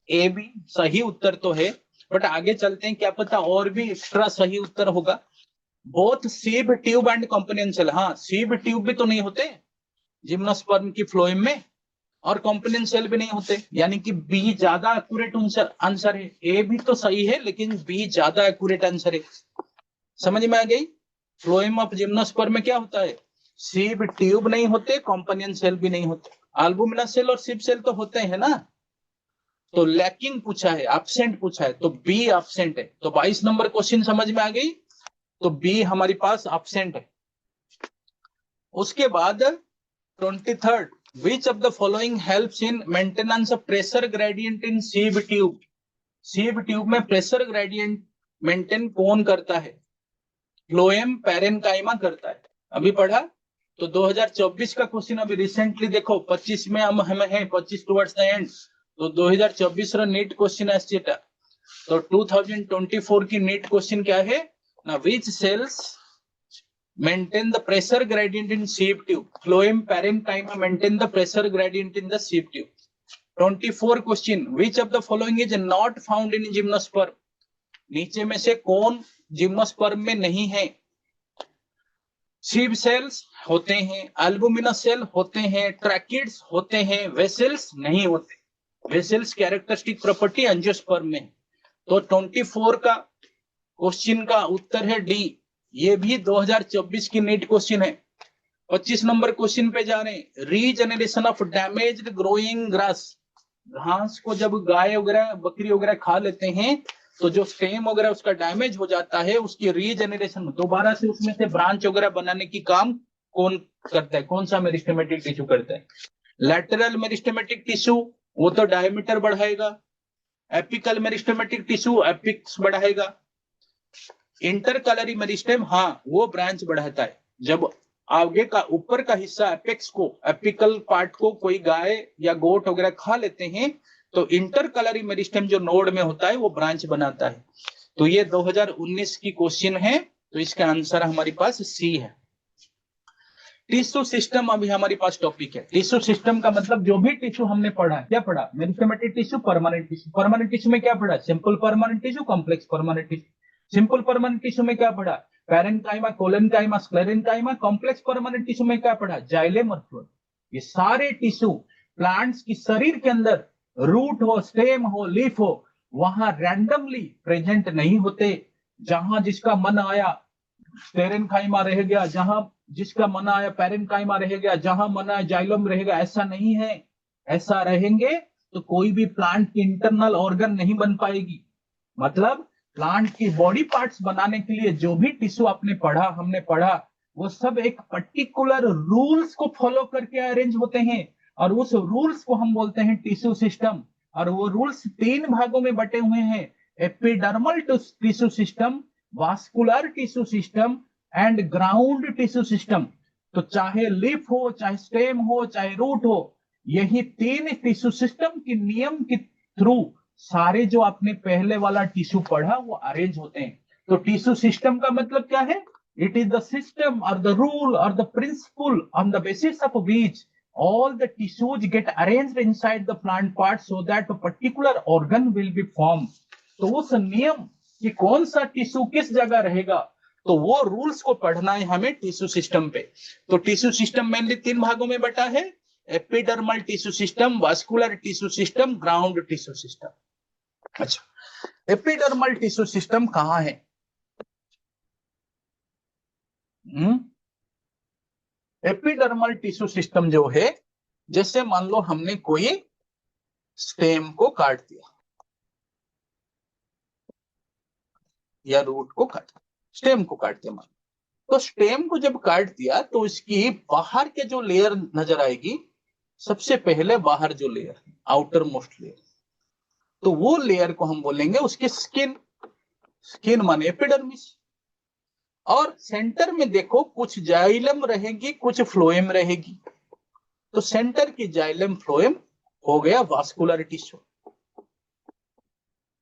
ए बी सही उत्तर तो है, बट आगे चलते हैं, क्या पता और भी एक्स्ट्रा सही उत्तर होगा। Both sieve tube and companion cell. हाँ, सीब ट्यूब भी तो नहीं होते जिम्नोस्पर्म की फ्लोएम में, और कंपेनियन सेल भी नहीं होते, यानी कि बी ज्यादा एक्यूरेट आंसर है। ए भी तो सही है लेकिन बी ज्यादा एक्यूरेट आंसर है। समझ में आ गई? फ्लोएम ऑफ जिम्नोस्पर्म में क्या होता है? सीब ट्यूब नहीं होते, कंपेनियन सेल भी नहीं होते, एल्बुमिनस सेल और सीब सेल तो होते हैं ना। तो लैकिंग पूछा है, एब्सेंट पूछा है, तो बी एब्सेंट है। तो 22 नंबर क्वेश्चन समझ में आ गई, तो बी हमारे पास एब्सेंट है। उसके बाद 23rd, which of the following helps in maintenance of pressure gradient in sieve tube? sieve tube में प्रेशर ग्रेडियंट मेंटेन कौन करता है? फ्लोएम पैरेनकाइमा करता है। अभी पढ़ा। तो 2024 का क्वेश्चन अभी रिसेंटली देखो, 25 में हम हैं, 25 टुवर्ड्स द एंड, तो 2024 रा नीट क्वेश्चन आसीटा। तो 2024 की नीट क्वेश्चन क्या है ना, which cells maintain the pressure gradient in sieve tube? Phloem parenchyma maintain the pressure gradient in the sieve tube. 24 question, which of the following is not found in gymnosperm? नीचे में से कौन gymnosperm में नहीं है? सीब सेल्स होते हैं, albuminous cell होते हैं, ट्रैकिड्स होते हैं, वेसल्स नहीं होते। वेसल्स कैरेक्टरिस्टिक प्रॉपर्टी एंजियोस्पर्म में। तो 24 का क्वेश्चन का उत्तर है डी। ये भी 2024 की नीट क्वेश्चन है। 25 नंबर क्वेश्चन पे जा रहे हैं, regeneration of damaged growing grass. घास को जब गाय वगैरह बकरी वगैरह खा लेते हैं तो जो स्टेम वगैरह उसका डैमेज हो जाता है, उसकी रीजनरेशन दोबारा से उसमें से ब्रांच वगैरह बनाने की काम कौन करता है? कौन सा मेरिस्टेमेटिक टिश्यू करता है? लैटरल मेरिस्टेमेटिक टिश्यू, वो तो डायमीटर बढ़ाएगा। एपिकल मेरिस्टेमेटिक टिश्यू एपिक्स बढ़ाएगा। इंटरकलरी मेरिस्टेम, हाँ, वो ब्रांच बढ़ाता है। जब आगे का ऊपर का हिस्सा एपेक्स को, एपिकल पार्ट को कोई गाय या गोट वगैरह खा लेते हैं तो इंटरकलरी मेरिस्टेम जो नोड में होता है वो ब्रांच बनाता है। तो ये 2019 की क्वेश्चन है, तो इसका आंसर हमारे पास सी है। टिश्यू सिस्टम अभी हमारे पास टॉपिक है। टिश्यू सिस्टम का मतलब जो भी टिश्यू हमने पढ़ा, क्या पढ़ा? Meristematic tissue, permanent tissue. Permanent tissue में क्या पढ़ा? Simple permanent tissue, complex permanent tissue. Simple permanent tissue में क्या पढ़ा? Parenchyma, collenchyma, sclerenchyma. Complex permanent tissue में क्या पढ़ा? जाइलेम और फ्लोएम। ये सारे टिश्यू प्लांट्स की शरीर के अंदर, रूट हो, स्टेम हो, लीफ हो, वहां रैंडमली प्रेजेंट नहीं होते। जहां जिसका मन आया स्टेरेनकाइमा रह गया, जहां जिसका मन आया पैरेनकाइमा रह गया, जहां मन आया जाइलम रहेगा, ऐसा नहीं है। ऐसा रहेंगे तो कोई भी प्लांट की इंटरनल ऑर्गन नहीं बन पाएगी। मतलब प्लांट की बॉडी पार्ट्स बनाने के लिए जो भी टिश्यू आपने पढ़ा, हमने पढ़ा, वो सब एक पर्टिकुलर रूल्स को फॉलो करके अरेंज होते हैं, और उस रूल्स को हम बोलते हैं टिश्यू सिस्टम। और वो रूल्स 3 भागों में बटे हुए हैं, epidermal tissue system, vascular tissue system and ground tissue system. तो चाहे लीफ हो, चाहे स्टेम हो, चाहे रूट हो, यही 3 टिश्यू सिस्टम के नियम के थ्रू सारे जो आपने पहले वाला टिश्यू पढ़ा वो अरेंज होते हैं। तो टिश्यू सिस्टम का मतलब क्या है? इट इज द सिस्टम और द रूल और the principal on the basis of which all the tissues get arranged inside the plant part so that a particular organ will be formed. तो उस नियम कि कौन सा टिश्यू किस जगह रहेगा, तो वो रूल्स को पढ़ना है हमें टिश्यू सिस्टम पे। तो टिश्यू सिस्टम मेनली 3 भागों में बटा है, epidermal tissue system, vascular tissue system, ground tissue system. अच्छा, एपिडर्मल टिश्यू सिस्टम कहां है? एपिडर्मल टिश्यू सिस्टम जो है, जैसे मान लो हमने कोई स्टेम को काट दिया या रूट को काट दिया, स्टेम को काट दिया मान, तो स्टेम को जब काट दिया तो इसकी बाहर के जो लेयर नजर आएगी, सबसे पहले बाहर जो लेयर, आउटर मोस्ट लेयर, तो वो लेयर को हम बोलेंगे उसकी स्किन। स्किन माने एपिडर्मिस। और सेंटर में देखो कुछ जाइलम रहेगी, कुछ फ्लोएम रहेगी। तो सेंटर की जाइलम फ्लोएम हो गया वास्कुलर टिश्यू।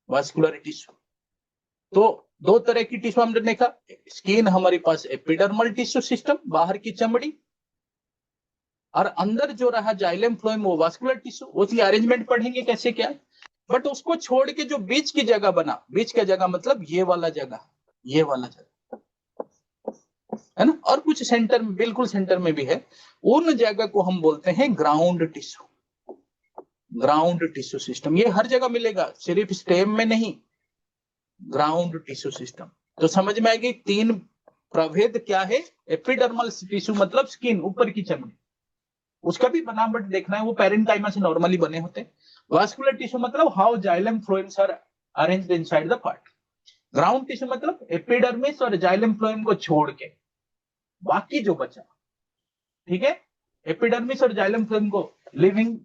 वास्कुलर टिश्यू तो दो तरह की टिश्यू हमने देखा, स्किन हमारे पास एपिडर्मल टिश्यू सिस्टम, बाहर की चमड़ी, और अंदर जो रहा जाइलम फ्लोएम वो वास्कुलर टिश्यू। उसकी अरेंजमेंट पढ़ेंगे कैसे क्या, बट उसको छोड़ के जो बीच की जगह बना, बीच का जगह मतलब ये वाला जगह, ये वाला जगह है ना, और कुछ सेंटर में, बिल्कुल सेंटर में भी है, उन जगह को हम बोलते हैं ground tissue. Ground tissue system ये हर जगह मिलेगा, सिर्फ स्टेम में नहीं, ग्राउंड टिश्यू सिस्टम। तो समझ में आएगी 3 प्रभेद क्या है। एपिडर्मल टिश्यू मतलब स्किन, ऊपर की चमड़ी, उसका भी बनावट देखना है, वो पेरेन्काइमा से नॉर्मली बने होते हैं। वास्कुलर टिश्यू मतलब how xylem phloems are arranged inside the part. Ground tissue मतलब एपिडर्मिस और जाइलम फ्लोएम को छोड़ के बाकी जो बचा, ठीक है, एपिडर्मिस और जाइलम फ्लोएम को living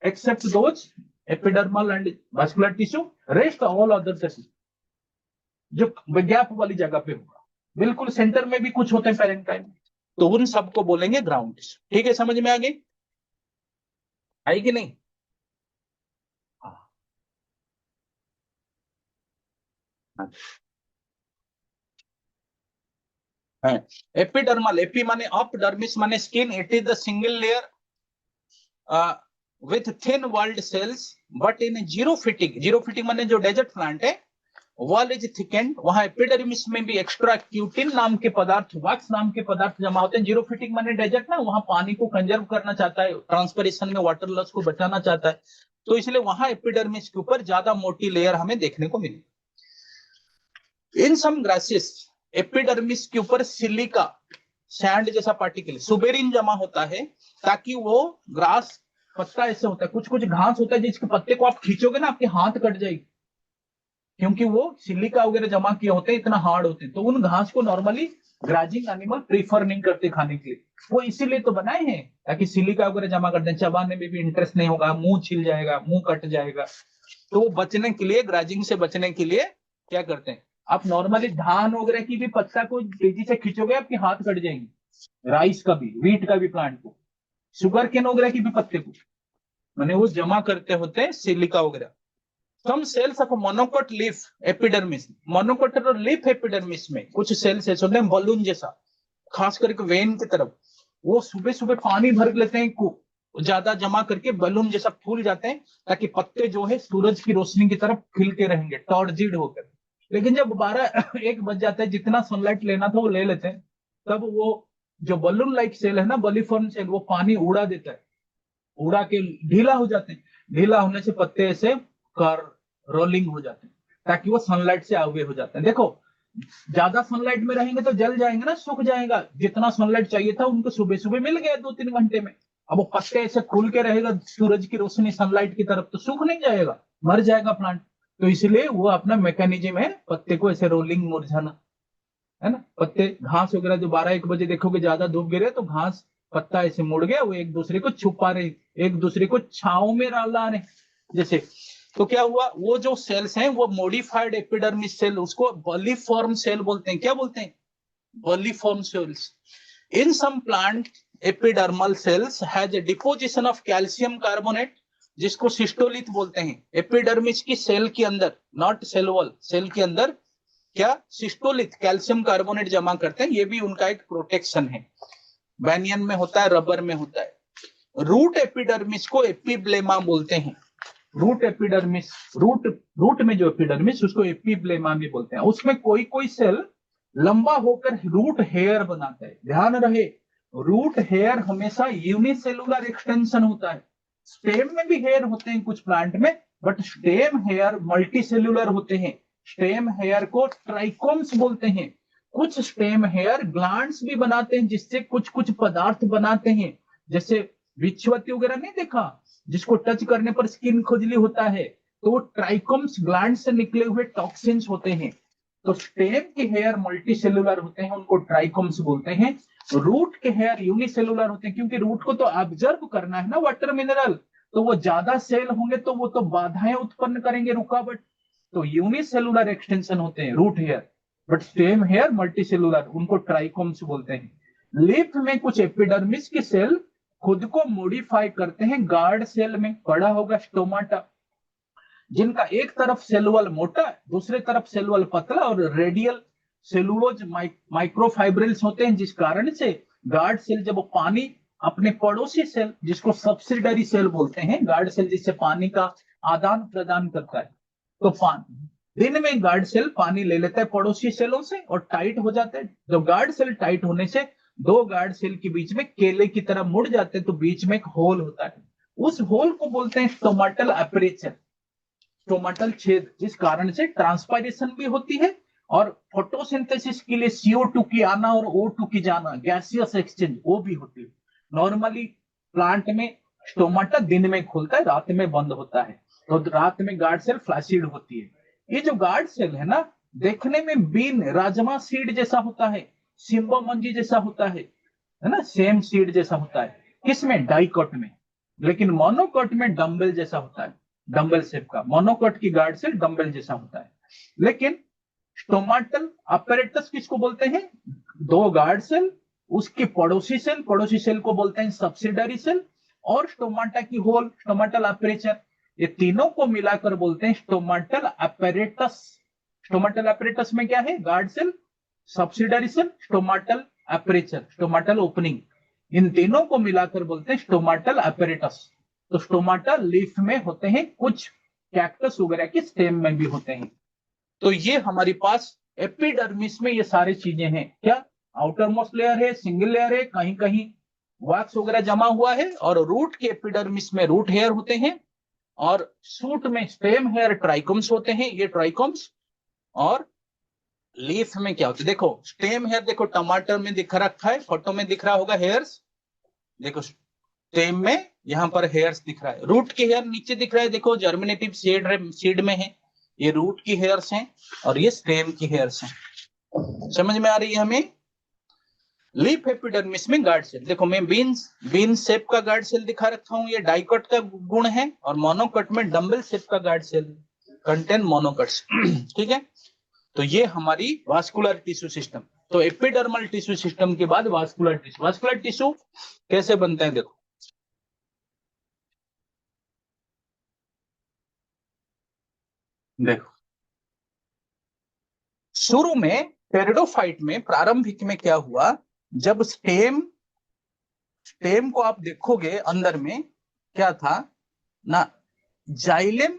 except those epidermal and vascular tissue, rest all other tissue जो गैप वाली जगह पे होगा, बिल्कुल सेंटर में भी कुछ होते हैं पेरेन्काइमा, तो उन सबको बोलेंगे ग्राउंड टिश्यू। ठीक है, समझ में आ गई, आई कि नहीं? एपिडर्मल, एपी माने अप, डर्मिस माने skin, it is the single layer with thin walled cells but in xerophytic. Xerophytic माने जो डेजर्ट प्लांट है, वॉल इज थिकेंड, वहां एपिडर्मिस में भी एक्स्ट्रा क्यूटिन नाम के पदार्थ, वैक्स नाम के पदार्थ जमा होते हैं। जीरोफिटिक माने डेजर्ट ना, वहां पानी को कंजर्व करना चाहता है, ट्रांसपरेशन में वाटर लॉस को बचाना चाहता है, तो इसलिए वहां एपिडर्मिस के ऊपर ज्यादा मोटी लेयर हमें देखने को मिली। इन सम ग्रासेस एपिडर्मिस के ऊपर सिलिका, सैंड जैसा पार्टिकल, सुबेरिन जमा होता है, ताकि वो ग्रास, पत्ता ऐसे होता है, कुछ कुछ घास होता है जिसके पत्ते को आप खींचोगे ना आपके हाथ कट जाएगी, क्योंकि वो सिलिका वगैरह जमा किए होते हैं, इतना हार्ड होते हैं। तो उन घास को नॉर्मली ग्राजिंग एनिमल प्रीफर नहीं करते खाने के लिए, वो इसीलिए तो बनाए हैं ताकि सिलिका वगैरह जमा करते हैं, चबाने में भी इंटरेस्ट नहीं होगा, मुंह छिल जाएगा, मुंह कट जाएगा। तो वो बचने के लिए, ग्राजिंग से बचने के लिए क्या करते हैं, आप नॉर्मली धान वगैरह की भी पत्ता को तेजी से खींचोगे आपके हाथ कट जाएंगे, राइस का भी, वीट का भी प्लांट को, शुगर केन वगैरह की भी पत्ते को, मैंने वो जमा करते होते हैं सिलिका वगैरह। Some cells of monocot leaf epidermis, monocot और लीफ एपिडर्मिस में कुछ सेल्स ऐसे होते हैं बलून जैसा, खास करके वेन की तरफ, वो सुबह सुबह पानी भर लेते हैं, ज्यादा जमा करके बलून जैसा फूल जाते हैं, ताकि पत्ते जो है सूरज की रोशनी की तरफ खिलते रहेंगे टॉर्जिड होकर। लेकिन जब 12-1 बज जाता है, जितना सनलाइट लेना था वो ले लेते हैं, तब वो जो बलून लाइक सेल है ना, बलिफॉर्म सेल, वो पानी उड़ा देता है, उड़ा के ढीला हो जाते हैं, ढीला होने से पत्ते ऐसे कर रोलिंग हो जाते हैं, ताकि वो सनलाइट से अवे हो जाते हैं। देखो ज्यादा सनलाइट में रहेंगे तो जल जाएंगे ना, सूख जाएगा, जितना सनलाइट चाहिए था उनको सुबह सुबह मिल गया 2-3 घंटे में, अब वो पत्ते ऐसे खुल के रहेगा सूरज की रोशनी सनलाइट की तरफ, तो सूख नहीं जाएगा, मर जाएगा प्लांट। तो इसलिए वो अपना मैकेनिज्म है पत्ते को ऐसे रोलिंग, मुरझाना, है ना। पत्ते घास वगैरह जो 12-1 बजे देखोगे ज्यादा धूप गिरे तो घास पत्ता ऐसे मुड़ गया, वो एक दूसरे को छुपा रहे, एक दूसरे को छाव में ला रहे जैसे। तो क्या हुआ, वो जो सेल्स हैं वो मॉडिफाइड एपिडर्मिस सेल, उसको बलिफॉर्म सेल बोलते हैं। क्या बोलते हैं? Bulliform cells. In some plant epidermal cells has a deposition of calcium carbonate, जिसको सिस्टोलिथ बोलते हैं। एपिडर्मिस की सेल के अंदर, नॉट सेल वॉल, सेल के अंदर क्या सिस्टोलिथ, कैल्शियम कार्बोनेट जमा करते हैं, ये भी उनका एक प्रोटेक्शन है। बैनियन में होता है, रबर में होता है। रूट एपिडर्मिस को एपिब्लेमा बोलते हैं। रूट एपिडर्मिस, रूट में जो एपिडर्मिस उसको एपिब्लेमा भी बोलते हैं, उसमें कोई कोई सेल लंबा होकर रूट हेयर बनाता है। ध्यान रहे, रूट हेयर हमेशा यूनिसेलुलर एक्सटेंशन होता है। स्टेम में भी हेयर होते हैं कुछ प्लांट में, बट स्टेम हेयर मल्टीसेलुलर होते हैं। स्टेम हेयर को ट्राइकोम्स बोलते हैं। कुछ स्टेम हेयर ग्लैंड्स भी बनाते हैं जिससे कुछ कुछ पदार्थ बनाते हैं, जैसे विच्छुवती वगैरह नहीं देखा, जिसको टच करने पर स्किन खुजली होता है, तो वो ट्राइकोम्स ग्लैंड से निकले हुए टॉक्सिन्स होते हैं। तो स्टेम के हेयर मल्टीसेलुलर होते हैं, उनको ट्राइकोम्स बोलते हैं। रूट के हेयर यूनिसेलुलर होते हैं, क्योंकि रूट को तो ऑब्जर्व करना है ना वाटर मिनरल, तो वो ज्यादा सेल होंगे तो वो तो बाधाएं उत्पन्न करेंगे, रुकावट। तो यूनिसेलुलर एक्सटेंशन होते हैं root hair, but stem hair multicellular, उनको ट्राइकोम्स बोलते हैं। लीफ में कुछ एपिडर्मिस के सेल खुद को मॉडिफाई करते हैं गार्ड सेल में, पड़ा होगा स्टोमाटा, जिनका एक तरफ सेल वॉल मोटा, दूसरे तरफ सेल वॉल पतला और रेडियल सेलुलोज माइक्रोफाइब्रिल्स होते हैं, जिस कारण से गार्ड सेल जब पानी अपने पड़ोसी सेल, जिसको सब्सिडरी सेल बोलते हैं, गार्ड सेल जिससे पानी का आदान प्रदान करता है, तो दिन में गार्ड सेल पानी ले लेता है पड़ोसी सेलों से और टाइट हो जाता है। जब गार्ड सेल टाइट होने से दो गार्ड सेल के बीच में केले की तरह मुड़ जाते हैं, तो बीच में एक होल होता है, उस होल को बोलते हैं स्टोमाटल एपरेचर, स्टोमाटल छेद, जिस कारण से ट्रांसपायरेशन भी होती है और फोटोसिंथेसिस के लिए CO2 की आना और O2 की जाना, गैसियस एक्सचेंज, वो भी होती है। नॉर्मली प्लांट में स्टोमाटा दिन में खुलता है, रात में बंद होता है, तो रात में गार्ड सेल फ्लैसिड होती है। ये जो गार्ड सेल है ना, देखने में बीन राजमा सीड जैसा होता है, सिम्बा मंजी जैसा होता है ना, सेम सीड जैसा होता है, किसमें, डाइकोट में। लेकिन मोनोकोट में डंबल जैसा होता है, डंबल शेप का मोनोकोट की गार्ड सेल डंबल जैसा होता है। लेकिन स्टोमाटल अपैरेटस किसको बोलते हैं, दो गार्ड सेल, उसके पड़ोसी सेल को बोलते हैं सब्सिडरी सेल, और स्टोमाटा की होल, स्टोमाटल अपैरेचर, ये तीनों को मिलाकर बोलते हैं स्टोमाटल अपैरेटस। स्टोमाटल अपैरेटस में क्या है, guard cell, subsidiary cell, stomatal aperture, stomatal opening, इन तीनों को मिलाकर बोलते हैं स्टोमाटल अपैरेटस। तो स्टोमाटा लीफ में होते हैं, कुछ कैक्टस वगैरह के स्टेम में भी होते हैं। तो ये हमारे पास एपिडर्मिस में ये सारी चीजें हैं। क्या आउटर मोस्ट लेयर है, सिंगल लेयर है, कहीं कहीं वैक्स वगैरह जमा हुआ है, और रूट के एपिडर्मिस में रूट हेयर होते हैं, और सूट में स्टेम हेयर ट्राइकोम्स होते हैं, ये ट्राइकोम्स। और लीफ में क्या होता है, देखो स्टेम हेयर, देखो टमाटर में दिख रखा है, फोटो में दिख रहा होगा हेयर्स, देखो स्टेम में यहां पर हेयर्स दिख रहा है। रूट के हेयर नीचे दिख रहा है, देखो जर्मिनेटिव सीड में है, ये रूट की हेयर्स हैं और ये स्टेम की हेयर्स हैं। समझ में आ रही है हमें। लीफ एपिडर्मिस में गार्ड सेल, देखो मैं बीन शेप का गार्ड सेल दिखा रखा हूं, ये डाइकोट का गुण है, और मोनोकोट में डंबल शेप का गार्ड सेल कंटेन मोनोकोट्स। ठीक है, तो ये हमारी वास्कुलर टिश्यू सिस्टम। तो एपिडर्मल टिश्यू सिस्टम के बाद वास्कुलर टिश्यू। वास्कुलर टिश्यू कैसे बनते हैं, देखो देखो शुरू में टेरिडोफाइट में, प्रारंभिक में क्या हुआ, जब स्टेम को आप देखोगे अंदर में क्या था ना, जाइलेम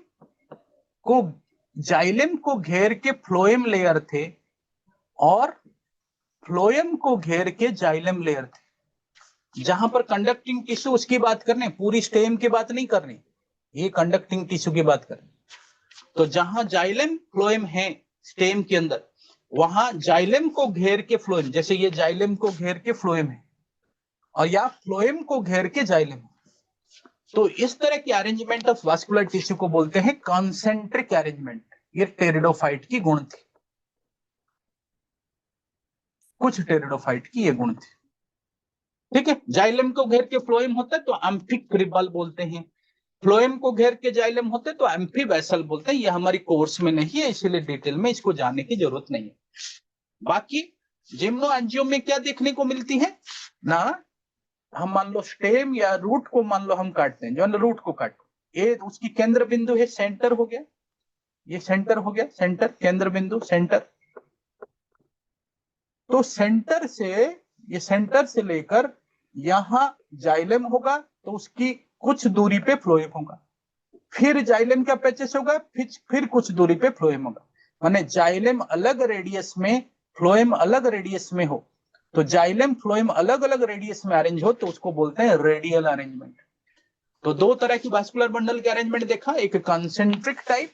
को घेर के फ्लोएम लेयर थे, और फ्लोएम को घेर के जाइलेम लेयर थे। जहां पर कंडक्टिंग टिश्यू उसकी बात करने, पूरी स्टेम की बात नहीं करनी, ये कंडक्टिंग टिश्यू की बात करनी। तो जहां जाइलेम फ्लोएम है स्टेम के अंदर, वहां जाइलेम को घेर के फ्लोएम, जैसे ये जाइलेम को घेर के फ्लोएम है, और या फ्लोएम को घेर के जाइलेम। तो इस तरह की अरेंजमेंट ऑफ वास्कुलर टिश्यू को बोलते हैं कॉन्सेंट्रिक अरेंजमेंट। ये टेरिडोफाइट की गुण थी, कुछ टेरिडोफाइट की ये गुण थी। ठीक है, जाइलेम को घेर के फ्लोएम होता है तो एम्फिक्रिबल बोलते हैं, फ्लोएम को घेर के जाइलेम होते तो एम्फीवेसल बोलते हैं। ये हमारी कोर्स में नहीं है, इसीलिए डिटेल में इसको जानने की जरूरत नहीं है। बाकी जिम्नो एंजियो में क्या देखने को मिलती है ना, हम मान लो स्टेम या रूट को मान लो हम काटते हैं, जो है रूट को काटो, ये उसकी केंद्र बिंदु है, सेंटर हो गया, ये सेंटर हो गया, सेंटर केंद्र बिंदु सेंटर। तो सेंटर से लेकर यहां जाइलेम होगा, तो उसकी कुछ दूरी पे फ्लोएम होगा, फिर जाइलम का पैचेस होगा, फिर कुछ दूरी पे फ्लोएम होगा। माने जाइलम अलग रेडियस में, फ्लोएम अलग रेडियस में हो, तो जाइलम फ्लोएम अलग अलग रेडियस में अरेंज हो तो उसको बोलते हैं रेडियल अरेंजमेंट। तो दो तरह की वास्कुलर बंडल के अरेंजमेंट देखा, एक कंसेंट्रिक टाइप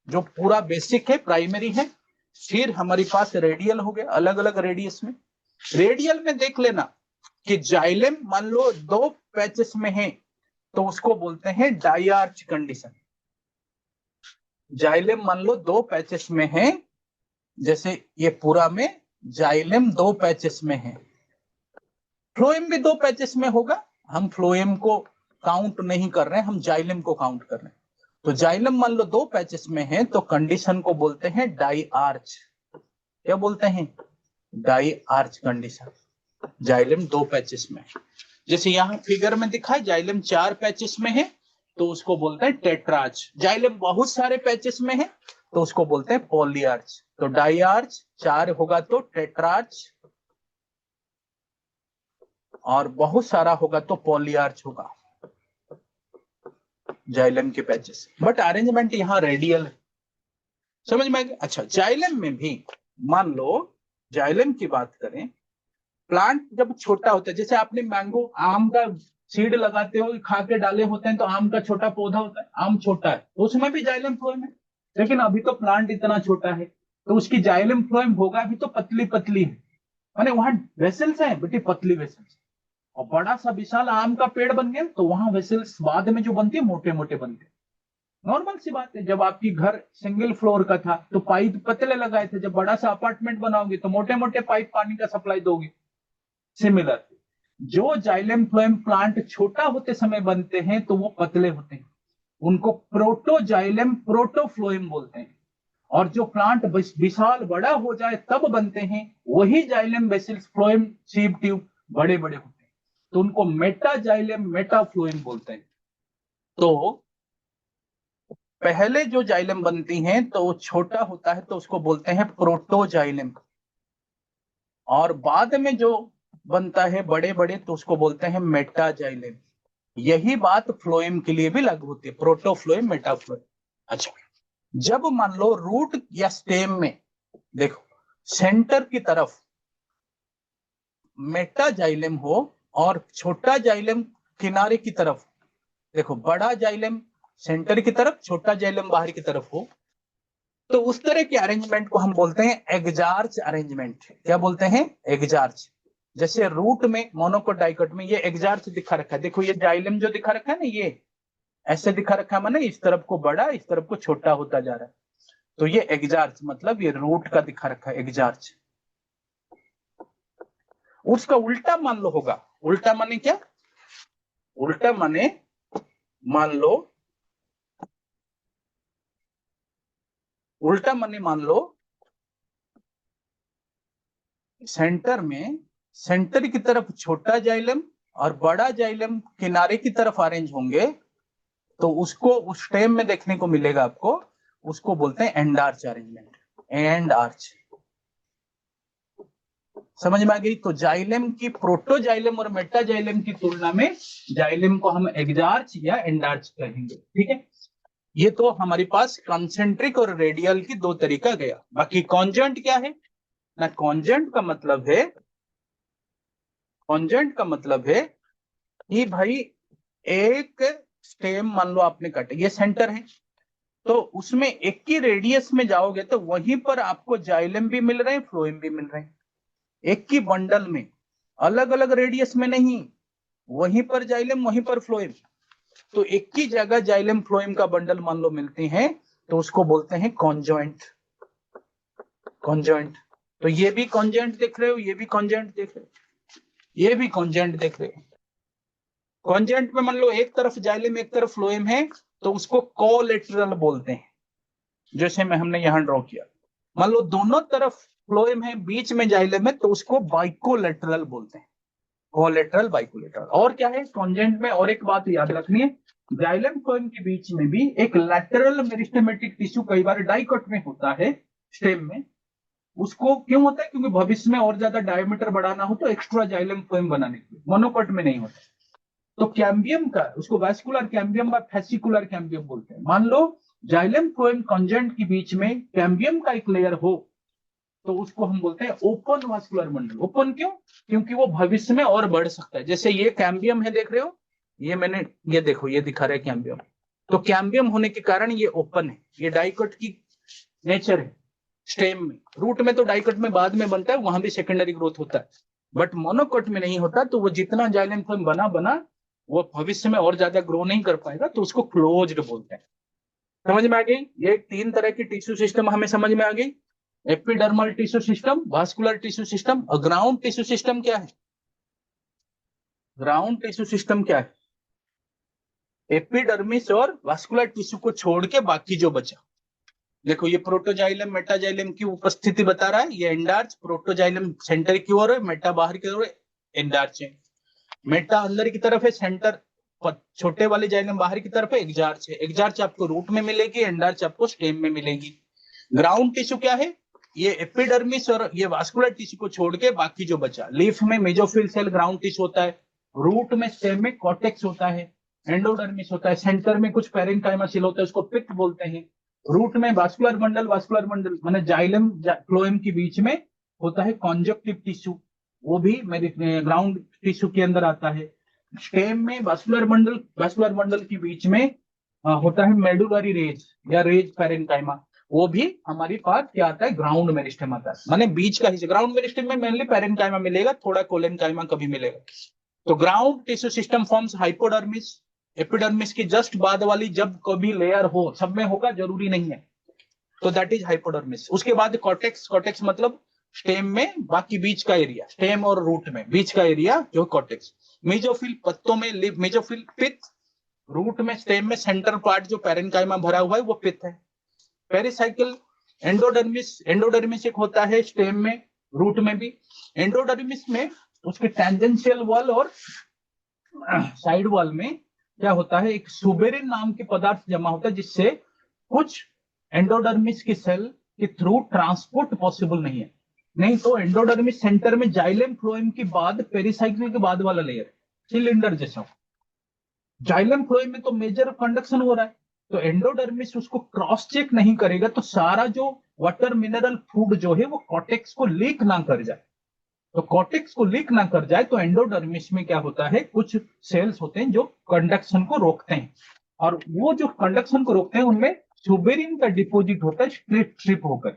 जो पूरा बेसिक है, प्राइमरी है, फिर हमारे पास रेडियल हो गया, अलग अलग रेडियस में। रेडियल में देख लेना कि जाइलम मान लो दो पैचेस में है तो उसको बोलते हैं डाई आर्च कंडीशन। जाइलम मान लो दो पैचेस में है, जैसे ये पूरा में जाइलम दो पैचेस में है, फ्लोएम भी दो पैचेस में होगा, हम फ्लोएम को काउंट नहीं कर रहे हैं, हम जाइलम को काउंट कर रहे हैं। तो जाइलम मान लो दो पैचेस में है तो कंडीशन को बोलते हैं डाई आर्च। क्या बोलते हैं? Diarch condition. जाइलम दो पैचेस में, जैसे यहां फिगर में दिखा है जाइलम चार पैचेस में है तो उसको बोलते हैं टेट्रार्च। जाइलम बहुत सारे पैचेस में है तो उसको बोलते हैं पॉलीआर्च। तो डाई आर्च चार होगा तो टेट्रार्च, और बहुत सारा होगा तो पॉलीआर्च होगा जाइलम के पैचेस। बट अरेंजमेंट यहाँ रेडियल है, समझ में आ गया? अच्छा, जाइलम में भी मान लो, जाइलम की बात करें, प्लांट जब छोटा होता है, जैसे आपने मैंगो आम का सीड लगाते हो, खा के डाले होते हैं तो आम का छोटा पौधा होता है, आम छोटा है तो उसमें भी जाइलम फ्लोएम है। लेकिन अभी तो प्लांट इतना छोटा है तो उसकी जाइलम फ्लोएम होगा भी तो पतली पतली है, माने वहां वेसल्स है बेटी, पतली वेसल्स। और बड़ा सा विशाल आम का पेड़ बन गया तो वहां वेसल्स बाद में जो बनती है मोटे मोटे बनते हैं। नॉर्मल सी बात है, जब आपकी घर सिंगल फ्लोर का था तो पाइप पतले लगाए थे, जब बड़ा सा अपार्टमेंट बनाओगे तो मोटे मोटे पाइप पानी का सप्लाई दोगे। सिमिलर, जो जाइलम फ्लोएम प्लांट छोटा होते समय बनते हैं तो वो पतले होते हैं, उनको प्रोटोजाइलम प्रोटोफ्लोएम बोलते हैं। और जो प्लांट विशाल बड़ा हो जाए तब बनते हैं वही जाइलम बेसिल्स फ्लोएम सीव ट्यूब बड़े बड़े होते हैं तो उनको मेटाजाइलम मेटाफ्लोएम बोलते हैं। तो पहले जो जाइलम बनती हैं तो छोटा होता है तो उसको बोलते हैं प्रोटोजाइलम, और बाद में जो बनता है बड़े बड़े तो उसको बोलते हैं मेटाजाइलम। यही बात फ्लोएम के लिए भी लागू होती है, प्रोटोफ्लोएम मेटाफ्लोएम। अच्छा, जब मान लो रूट या स्टेम में देखो सेंटर की तरफ मेटाजाइलम हो और छोटा जाइलम किनारे की तरफ, देखो बड़ा जाइलम सेंटर की तरफ, छोटा जाइलम बाहर की तरफ हो, तो उस तरह के अरेंजमेंट को हम बोलते हैं एग्जार्च अरेंजमेंट। क्या बोलते हैं? एग्जार्च। जैसे रूट में मोनोकोट डाइकोट में ये एग्जार्च दिखा रखा है, देखो ये जाइलम जो दिखा रखा है ना, ये ऐसे दिखा रखा है, माने इस तरफ को बड़ा इस तरफ को छोटा होता जा रहा है, तो ये एग्जार्च मतलब ये रूट का दिखा रखा है एग्जार्च। उसका उल्टा मान लो होगा, उल्टा माने क्या? उल्टा माने मान लो, उल्टा माने मान लो सेंटर में, सेंटर की तरफ छोटा जाइलम और बड़ा जाइलम किनारे की तरफ अरेंज होंगे तो उसको उस टाइम में देखने को मिलेगा आपको, उसको बोलते हैं and arch arrangement. And arch समझ में आ गई? तो जाइलम की प्रोटोजाइलम और मेटाजाइलम की तुलना में जाइलम को हम एग्जार्च या एंडार्च कहेंगे। ठीक है, ये तो हमारे पास कॉन्सेंट्रिक और रेडियल की दो तरीका गया। बाकी कॉन्जेंट क्या है ना? कॉन्जेंट का मतलब है, कॉन्जेंट का मतलब है कि भाई एक स्टेम मान लो आपने काटे, ये सेंटर है तो उसमें एक ही रेडियस में जाओगे तो वहीं पर आपको जाइलम भी मिल रहे हैं, फ्लोएम भी मिल रहे हैं, एक ही बंडल में, अलग अलग रेडियस में नहीं, वहीं पर जाइलम वहीं पर फ्लोएम। तो एक ही जगह जाइलम फ्लोएम का बंडल मान लो मिलते हैं तो उसको बोलते हैं कॉन्जॉइंट। कॉन्जॉइंट, तो ये भी कॉन्जॉइंट देख रहे हो, ये भी कॉन्जॉइंट देख रहे हो, ये भी कॉन्जॉइंट देख रहे हो। कॉन्जॉइंट में मान लो एक तरफ जाइलम एक तरफ फ्लोएम है तो उसको कोलेटरल बोलते हैं, जैसे मैं हमने यहां ड्रॉ किया। मान लो दोनों तरफ फ्लोएम है बीच में जाइलम है तो उसको बाइकोलेटरल बोलते हैं, कोलेटरल बाइकोलेटरल। और क्या है कॉन्जेंट में? और एक बात याद रखनी है, जाइलम फ्लोएम के बीच में भी एक लैटरल मेरिस्टेमेटिक टिश्यू कई बार डाइकोट में होता है, स्टेम में। उसको क्यों होता है? क्योंकि भविष्य में और ज्यादा डायमीटर बढ़ाना हो तो एक्स्ट्रा जाइलम फ्लोएम बनाने के लिए, मोनोकोट में नहीं होता। तो कैम्बियम का, उसको वैस्कुलर कैम्बियम या फेसिकुलर कैम्बियम बोलते हैं। मान लो जाइलम फ्लोएम कंजेंट के बीच में कैम्बियम का एक लेयर हो, तो उसको हम बोलते हैं ओपन वास्कुलर मंडल। ओपन क्यों? क्योंकि वो भविष्य में और बढ़ सकता है। जैसे ये कैम्बियम है, देख रहे हो, ये मैंने, ये देखो, ये दिखा रहा है कैम्बियम। तो कैम्बियम होने के कारण ये ओपन है, ये डाइकोट की नेचर है। स्टेम में, रूट में तो डाइकोट में बाद में बनता है, वहां भी सेकेंडरी ग्रोथ होता है, बट मोनोकोट में नहीं होता। तो वो जितना जाइलम फ्लोएम बना बना वो भविष्य में और ज्यादा ग्रो नहीं कर पाएगा, तो उसको क्लोज्ड बोलते हैं। समझ में आ गई? ये 3 तरह की टिश्यू सिस्टम हमें समझ में आ गई। Epidermal tissue system, vascular tissue system और ग्राउंड टिश्यू सिस्टम क्या है? ग्राउंड टिश्यू सिस्टम क्या है? एपिडर्मिस और वास्कुलर टिश्यू को छोड़ के बाकी जो बचा। देखो ये प्रोटोजाइलम मेटाजाइलम की उपस्थिति बता रहा है। ये एंडार्च, प्रोटोजाइलम सेंटर की ओर है, मेटा बाहर की ओर है, एंडार्च है। मेटा अंदर की तरफ है, सेंटर छोटे वाले जाइलम बाहर की तरफ है, एग्जार्च है। एग्जार्च आपको रूट में मिलेगी, एंडार्च आपको स्टेम में मिलेगी। ग्राउंड टिश्यू क्या है? ये एपिडर्मिस और ये वास्कुलर टिश्यू को छोड़ के बाकी जो बचा। लीफ में मेजोफिल सेल ग्राउंड टिश्यू होता है, रूट में स्टेम में कॉर्टेक्स होता है, एंडोडर्मिस होता है, सेंटर में कुछ पेरेन्काइमा सेल होता है, उसको पित्त बोलते हैं। रूट में वास्कुलर मंडल, वास्कुलर मंडल माने जाइलम फ्लोएम के बीच में होता है कॉन्जक्टिव टिश्यू, वो भी ग्राउंड टिश्यू के अंदर आता है। स्टेम में वास्कुलर मंडल के बीच में होता है मेडुलरी रेज या रेज पेरेन्काइमा, वो भी हमारी पास क्या आता है? ग्राउंड मेरिस्टेम आता है, माने बीच का हिस्सा। ग्राउंड मेरिस्टेम में मेनली पेरेन्काइमा मिलेगा, थोड़ा कोलेनकाइमा कभी मिलेगा। तो ground tissue system forms hypodermis, epidermis की जस्ट बाद वाली जब कभी लेयर हो, सब में होगा जरूरी नहीं है, तो दैट इज हाइपोडर्मिस। उसके बाद कॉर्टेक्स, कॉर्टेक्स मतलब स्टेम में बाकी बीच का एरिया, स्टेम और रूट में बीच का एरिया जो कॉर्टेक्स। मेजोफिल पत्तों में मेजोफिल पित्त, रूट में स्टेम में सेंटर पार्ट जो पेरेन्काइमा भरा हुआ है वो पित्त है। पेरिसाइकिल, एंडोडर्मिस, एंडोडर्मिस एक होता है स्टेम में, रूट में भी। एंडोडर्मिस में उसके टेंजेंशियल वॉल और साइड वॉल में क्या होता है? एक सुबेरिन नाम के पदार्थ जमा होता है, जिससे कुछ एंडोडर्मिस के सेल के थ्रू ट्रांसपोर्ट पॉसिबल नहीं है। नहीं तो एंडोडर्मिस सेंटर में जाइलम फ्लोएम के बाद पेरिसाइकिल के बाद वाला लेयर सिलेंडर जैसा। जाइलम फ्लोएम में तो मेजर कंडक्शन हो रहा है, तो एंडोडर्मिस उसको क्रॉस चेक नहीं करेगा, तो सारा जो वाटर मिनरल फूड जो है वो कॉर्टेक्स को लीक ना कर जाए। तो कॉर्टेक्स को लीक ना कर जाए तो एंडोडर्मिस में क्या होता है? कुछ सेल्स होते हैं जो कंडक्शन को रोकते हैं, और वो जो कंडक्शन को रोकते हैं उनमें सुबेरिन का डिपोजिट होता है स्ट्रिप स्ट्रिप होकर।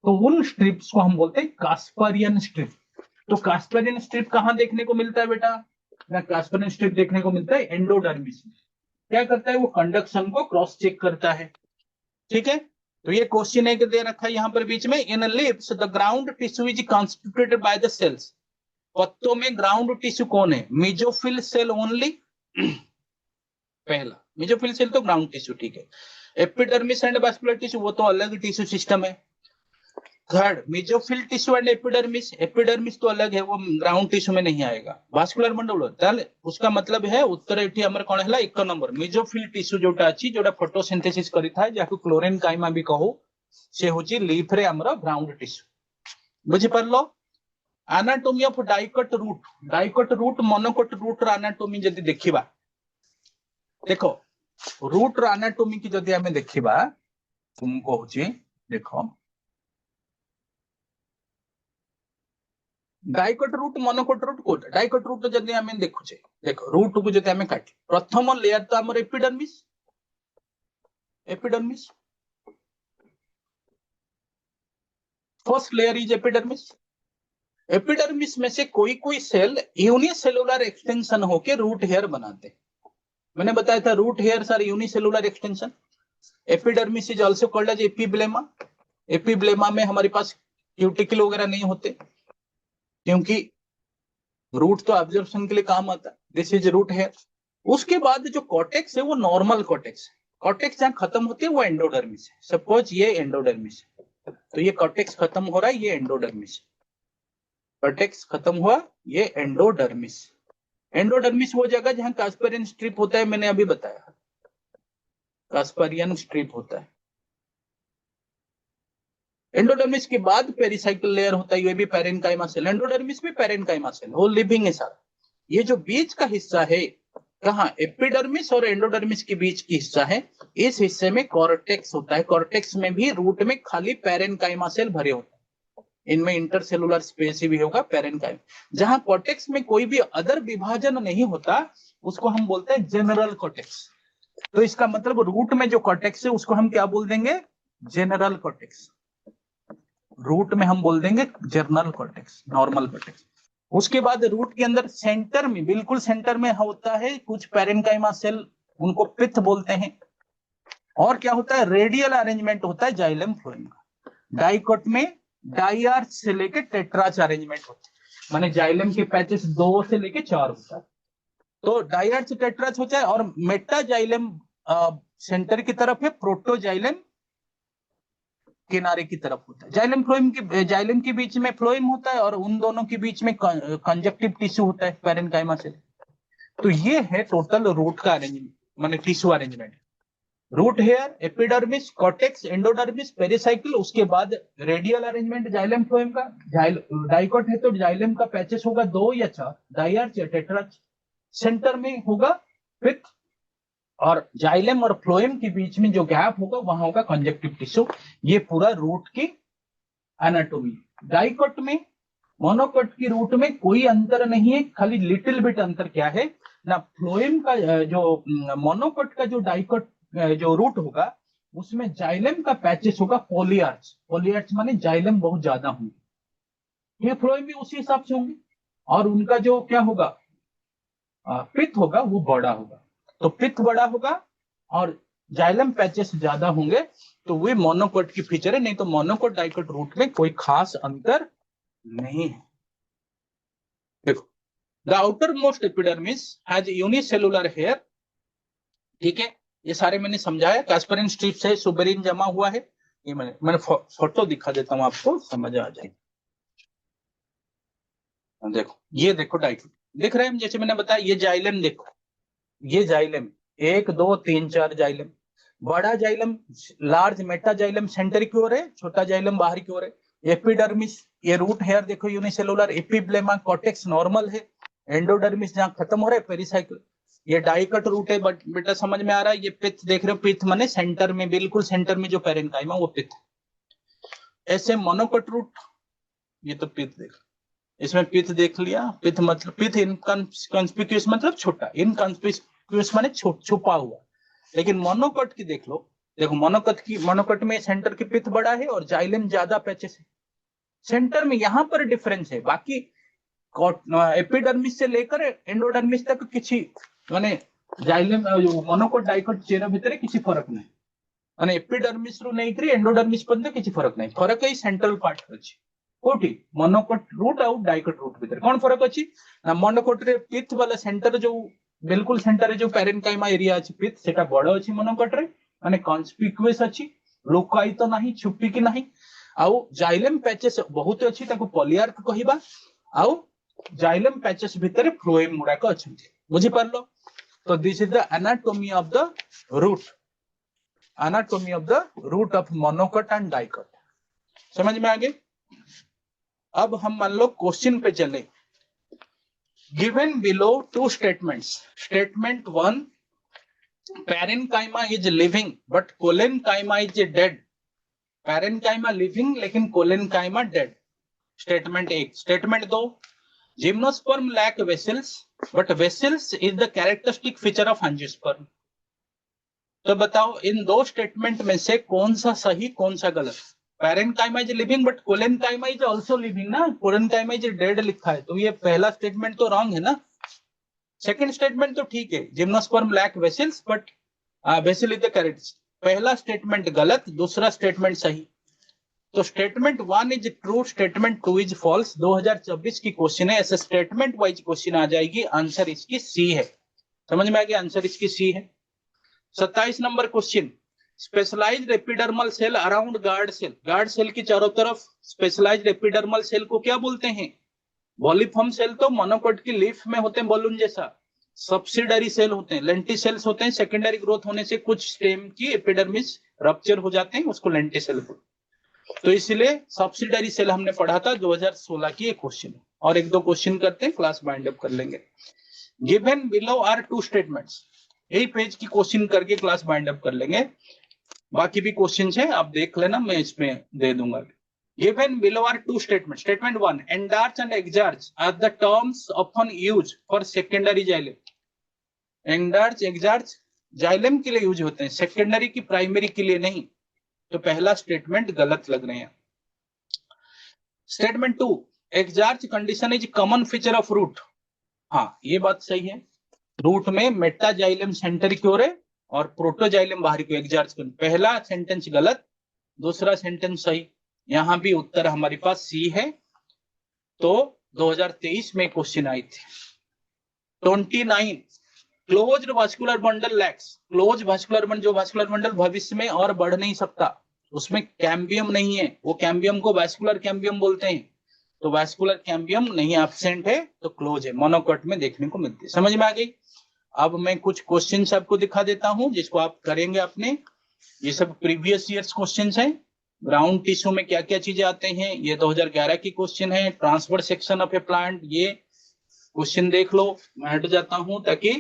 तो उन स्ट्रिप्स को हम बोलते हैं कास्परियन स्ट्रिप। तो कास्परियन स्ट्रिप कहां देखने को मिलता है बेटा? ना कास्परियन स्ट्रिप देखने को मिलता है एंडोडर्मिस में। क्या करता है? वो कंडक्शन को क्रॉस चेक करता है। ठीक है, तो ये क्वेश्चन एक दे रखा है यहां पर बीच में। In leaves the ground tissue is constituted by the cells. पत्तों में ग्राउंड टिश्यू कौन है? Mesophyll cell only. पहला मेजोफिल सेल तो ग्राउंड टिश्यू, ठीक है। एपिडर्मिस एंड वास्कुलर टिश्यू वो तो अलग टिश्यू सिस्टम है। Third mesophyll tissue and epidermis, epidermis तो अलग है, वो ग्राउंड टिश्यू में नहीं आएगा। वास्कुलर मंडल ताले उसका मतलब है उत्तर एठी हमर कोन हला 1 नंबर मेजोफिल टिश्यू जोटा अछि, जोटा फोटोसिंथेसिस करि थाए, जाको क्लोरीन काइमा भी कहू, से होची लीफ रे हमर ग्राउंड टिश्यू। बुझि परलो? Anatomy of dicot root, dicot root monocot root र एनाटोमी जदि देखिबा, देखो रूट र एनाटोमी की जदि हमें देखिबा, तुम कहूची देखो डाइकोट रूट मोनोकोट रूट कोटा। डाइकोट रूट जदि हमें देखुचे, देखो रूट को जदि हमें काटी, प्रथम लेयर तो हमर epidermis, epidermis first layer is epidermis. Epidermis में से कोई कोई सेल यूनिसेलुलर एक्सटेंशन होके रूट हेयर बनाते। मैंने बताया था root hair sir unicellular extension. Epidermis is also called as epiblema. Epiblema में हमारे पास क्यूटिकल वगैरह नहीं होते, क्योंकि रूट तो ऑब्जर्वेशन के लिए काम आता है। This is root hair. उसके बाद जो कॉर्टेक्स है वो नॉर्मल कॉर्टेक्स है। कॉर्टेक्स जहां खत्म होती है वो एंडोडर्मिस है। सपोज ये एंडोडर्मिस है, तो ये कॉर्टेक्स खत्म हो रहा है, ये एंडोडर्मिस। कॉर्टेक्स खत्म हुआ, ये एंडोडर्मिस। एंडोडर्मिस वो जगह जहां कास्पेरियन स्ट्रिप होता है, मैंने अभी बताया कास्पेरियन स्ट्रिप होता है। एंडोडर्मिस के बाद पेरिसाइकिल लेयर होता है, ये भी पेरेन्काइमा सेल। एंडोडर्मिस में पेरेन्काइमा सेल, वो लिविंग है सारा। ये जो बीच का हिस्सा है कहाँ, एपिडर्मिस और एंडोडर्मिस के बीच की हिस्सा है, इस हिस्से में कॉर्टेक्स होता है। कॉर्टेक्स में भी रूट में खाली पैरेनकाइमा सेल भरे होते हैं, इनमें इंटरसेलुलर स्पेस भी होगा पैरेनकाइमा। जहां कॉर्टेक्स में कोई भी अदर विभाजन नहीं होता उसको हम बोलते हैं जनरल कॉर्टेक्स। तो इसका मतलब रूट में जो कॉर्टेक्स है उसको हम क्या बोल देंगे, जनरल कॉर्टेक्स। रूट में हम बोल देंगे जनरल कॉर्टेक्स, नॉर्मल कॉर्टेक्स। उसके बाद रूट के अंदर सेंटर में, बिल्कुल सेंटर में होता है कुछ पैरेनकाइमा सेल, उनको पिथ बोलते हैं। और क्या होता है, रेडियल अरेंजमेंट होता है जाइलम फ्लोएम का। डाइकोट में डाइआर्च से लेके टेट्राच अरेंजमेंट होता है, माने जाइलम के पैचेस 2 से लेके 4 होता है। तो डाइआर्च टेट्राच होता है। और मेटाजाइलम सेंटर की तरफ है, प्रोटोजाइलम किनारे की तरफ होता है। जाइलम फ्लोएम की, जाइलम के बीच में फ्लोएम होता है और उन दोनों के बीच में कंजक्टिव टिश्यू होता है पैरेनकाइमा से। तो ये है टोटल रूट का अरेंजमेंट, माने tissue arrangement. Root hair, epidermis, cortex, endodermis, pericycle, उसके बाद रेडियल अरेंजमेंट जाइलम फ्लोएम का। डाइकोट है तो जाइलम का पैचेस होगा 2 या 4, डाइआर्च या टेट्राच। सेंटर में होगा पिथ, और जाइलम और फ्लोएम के बीच में जो गैप होगा वहां होगा कंजक्टिव टिश्यू। ये पूरा रूट की एनाटोमी। डाइकोट में, मोनोकोट की रूट में कोई अंतर नहीं है, खाली लिटिल बिट अंतर क्या है ना, फ्लोएम का जो मोनोकोट का जो डाइकोट जो रूट होगा उसमें जाइलम का पैचेस होगा पॉलीआर्च। पॉलीआर्च माने जाइलम बहुत ज्यादा होंगे, ये फ्लोएम भी उसी हिसाब से होंगे। और उनका जो क्या होगा, पिथ होगा वो बड़ा होगा। तो पिथ बड़ा होगा और जाइलम पैचेस ज्यादा होंगे, तो वे मोनोकोट की फीचर है। नहीं तो मोनोकोट डाइकोट रूट में कोई खास अंतर नहीं है। देखो, the outermost epidermis has unicellular hair. ठीक है, ये सारे मैंने समझाया। कास्परिन स्ट्रिप्स है, सुबेरिन जमा हुआ है। ये मैंने फोटो दिखा देता हूं आपको, समझ आ जाएगी। देखो, ये देखो डाइकोट दिख रहे हैं, जैसे मैंने बताया ये जाइलम, देखो ये जाइलम 1 2 3 4 जाइलम। बड़ा जाइलम, लार्ज मेटाजाइलम सेंटर की ओर है, छोटा जाइलम बाहर की ओर है। एपिडर्मिस, ये रूट हेयर देखो यूनिसेलुलर। एपिब्लेमा, कॉर्टेक्स नॉर्मल है। एंडोडर्मिस जहां खत्म हो रहा है पेरिसाइकिल। ये डाइकट रूट है, बट बेटा समझ में आ रहा है। ये पिथ देख रहे हो, पिथ माने सेंटर में, बिल्कुल सेंटर में जो पैरेनकाइमा वो पिथ। ऐसे मोनोकट रूट, ये तो पिथ देख, इसमें पिथ देख लिया। पिथ मतलब, पिथ इनकंस्पिक्यूअस मतलब छोटा, इनकंस्पिक्यूअस माने छुपा हुआ। लेकिन मोनोकोट की देख लो, देखो मोनोकोट में सेंटर की पिथ बड़ा है और जाइलम ज्यादा पैचेस है सेंटर में, यहां पर डिफरेंस है। बाकी एपिडर्मिस से लेकर एंडोडर्मिस तक किसी माने जाइलम मोनोकोट डाइकोट चेहरा भीतर किसी फरक नहीं, माने एपिडर्मिस रु नहीं करी एंडोडर्मिस पर्यंत किसी फरक नहीं। फरक है सेंट्रल पार्ट अछि कोठी, मोनोकोट रूट आउ डाइकोट रूट भीतर कौन फरक अछि ना, मोनोकोट रे पिथ वाला सेंटर जो बिल्कुल सेंटर जो पैरेनकाइमा एरिया अछि पिथ सेटा बड़ अछि, मोनोकोट रे माने कॉन्स्पिक्युअस अछि, लोकाई तो नहीं, छुपी की नहीं। आउ जाइलम पैचेस बहुत अछि, ताको पॉलीआर्क कहिबा। आउ जाइलम पैचेस भीतर फ्लोएम गुड़ाक अछंती, बुझी पारलो। तो this is the anatomy of the root, anatomy of the root of monocot and dicot. समझ में आ गई। अब हम मान लो क्वेश्चन पे चले। Given below 2 statements. Statement 1, parenchyma is living but collenchyma is dead. Parenchyma living लेकिन collenchyma dead, statement 1। Statement 2, gymnosperm lack vessels but vessels is the characteristic feature of angiosperm. तो बताओ इन 2 स्टेटमेंट में से कौन सा सही कौन सा गलत। Parenchyma is living but collenchyma is also living ना, कोलेनकाइमा इज डेड लिखा है, तो ये पहला स्टेटमेंट तो रॉन्ग है ना। सेकंड स्टेटमेंट तो ठीक है, gymnosperm lack vessels but vessel is the characteristic. पहला स्टेटमेंट गलत, दूसरा स्टेटमेंट सही। तो statement 1 is true, statement 2 is false. 2024 की क्वेश्चन है, ऐसे स्टेटमेंट वाइज क्वेश्चन आ जाएगी। आंसर इसकी सी है, समझ में आ गया, आंसर इसकी सी है। 27 number question, specialised epidermal cell around guard cell. Guard cell की चारों तरफ स्पेशलाइज्ड एपिडर्मल सेल को क्या बोलते हैं, बॉलीफॉर्म सेल तो मोनोकोट की लीफ में होते हैं बलून जैसा। सब्सिडरी सेल होते हैं, लेंटिसेल्स होते हैं, सेकेंडरी ग्रोथ होने से कुछ स्टेम की एपिडर्मिस रप्चर हो जाते हैं, उसको लेंटिसेल बोलते हैं। तो इसलिए सब्सिडरी सेल हमने पढ़ा था 2016 की एक क्वेश्चन, और 1-2 क्वेश्चन करते हैं, क्लास बाइंड अप कर लेंगे। Given below are two statements. यही पेज की क्वेश्चन करके क्लास बाइंड अप कर लेंगे, बाकी भी क्वेश्चन है आप देख लेना, मैं इसमें दे दूंगा। Given below are two statement. Statement 1, endarch and exarch are the terms often use for secondary xylem. Endarch exarch xylem के लिए यूज होते हैं, सेकेंडरी की प्राइमरी के लिए नहीं। तो पहला स्टेटमेंट गलत लग रहे हैं। Statement 2, exarch condition is common feature of root. हाँ, ये बात सही है, रूट में मेटाजाइलम सेंटरिक्योर है और प्रोटोजाइलम बाहरी को एक्सार्च। पहला सेंटेंस गलत, दूसरा सेंटेंस सही। यहां भी उत्तर हमारे पास सी है। तो 2023 में क्वेश्चन आई थी। 29, closed vascular bundle lakhs. Close vascular bundle, जो वास्कुलर बंडल भविष्य में और बढ़ नहीं सकता, उसमें कैम्बियम नहीं है, वो कैम्बियम को वास्कुलर कैम्बियम बोलते हैं। तो वास्कुलर कैम्बियम नहीं एब्सेंट है, तो क्लोज है, मोनोकोट में देखने को मिलती है। समझ में आ गई? अब मैं कुछ क्वेश्चंस आपको दिखा देता हूं जिसको आप करेंगे अपने। ये सब प्रीवियस ईयर्स क्वेश्चंस हैं। ग्राउंड टिश्यू में क्या क्या चीजें आते हैं, ये 2011 की क्वेश्चन है। Transfer section of A plant, ये क्वेश्चन देख लो। मैं हट जाता हूं ताकि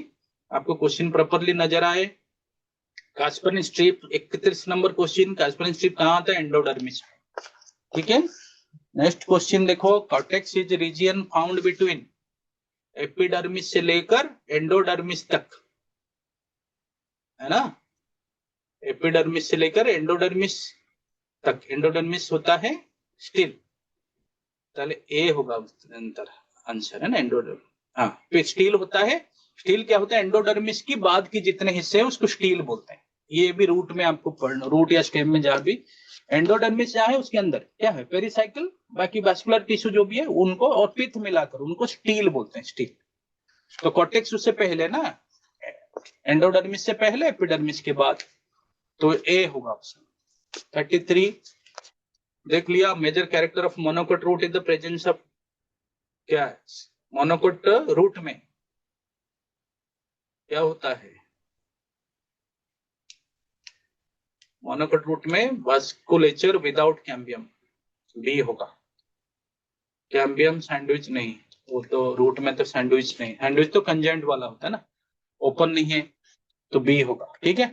आपको क्वेश्चन प्रॉपरली नजर आए। Casparian strip 31 number question. Casparian strip कहाँ आता है? एंडोडर्मिस। ठीक है, नेक्स्ट क्वेश्चन देखो। Cortex is region found between epidermis से लेकर एंडोडर्मिस तक, है ना? एपिडर्मिस से लेकर एंडोडर्मिस तक। एंडोडर्मिस होता है स्टील, पहले ए होगा आंसर, है ना? एंडोडर्मिस, हाँ, फिर स्टील होता है। स्टील क्या होता है? एंडोडर्मिस की बाद के जितने हिस्से हैं उसको स्टील बोलते हैं। ये भी रूट में आपको पढ़ना, रूट या स्टेम में जहां भी एंडोडर्मिस जहां है उसके अंदर क्या है? पेरिसाइकिल, बाकी वास्कुलर टिश्यू जो भी है उनको और पित्त मिलाकर उनको स्टील बोलते हैं, स्टील। तो कॉर्टेक्स उससे पहले ना, एंडोडर्मिस से पहले, एपिडर्मिस के बाद। तो ए होगा ऑप्शन। 33 देख लिया। Major character of monocot root is the presence of, क्या है मोनोकोट रूट में क्या होता है? मोनोकोट रूट में वास्कुलेचर विदाउट कैम्बियम, बी होगा। कैम्बियम सैंडविच नहीं, वो तो रूट में तो सैंडविच नहीं, सैंडविच तो कंजेंट वाला होता है ना, ओपन नहीं है, तो बी होगा। ठीक है,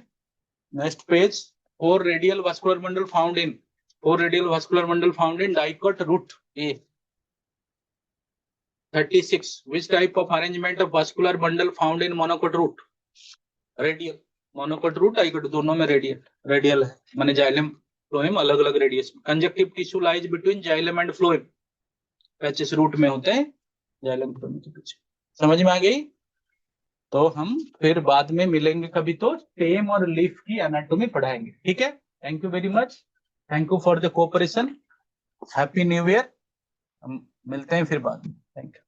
next page. 4 radial vascular bundle found in, 4 radial vascular bundle found in dicot root A. 36, which type of arrangement of vascular bundle found in monocot root? Radial. Monocot root dicot दोनों में radial, radial है, माने xylem phloem अलग अलग radius में। Conjunctive tissue lies between xylem and phloem, patches root में होते हैं जाइलम फ्लोएम के पीछे। समझ में आ गई? तो हम फिर बाद में मिलेंगे कभी, तो स्टेम और लीफ की एनाटॉमी पढ़ाएंगे। ठीक है, thank you very much, thank you for the cooperation, happy new year. हम मिलते हैं फिर बाद में, थैंक यू।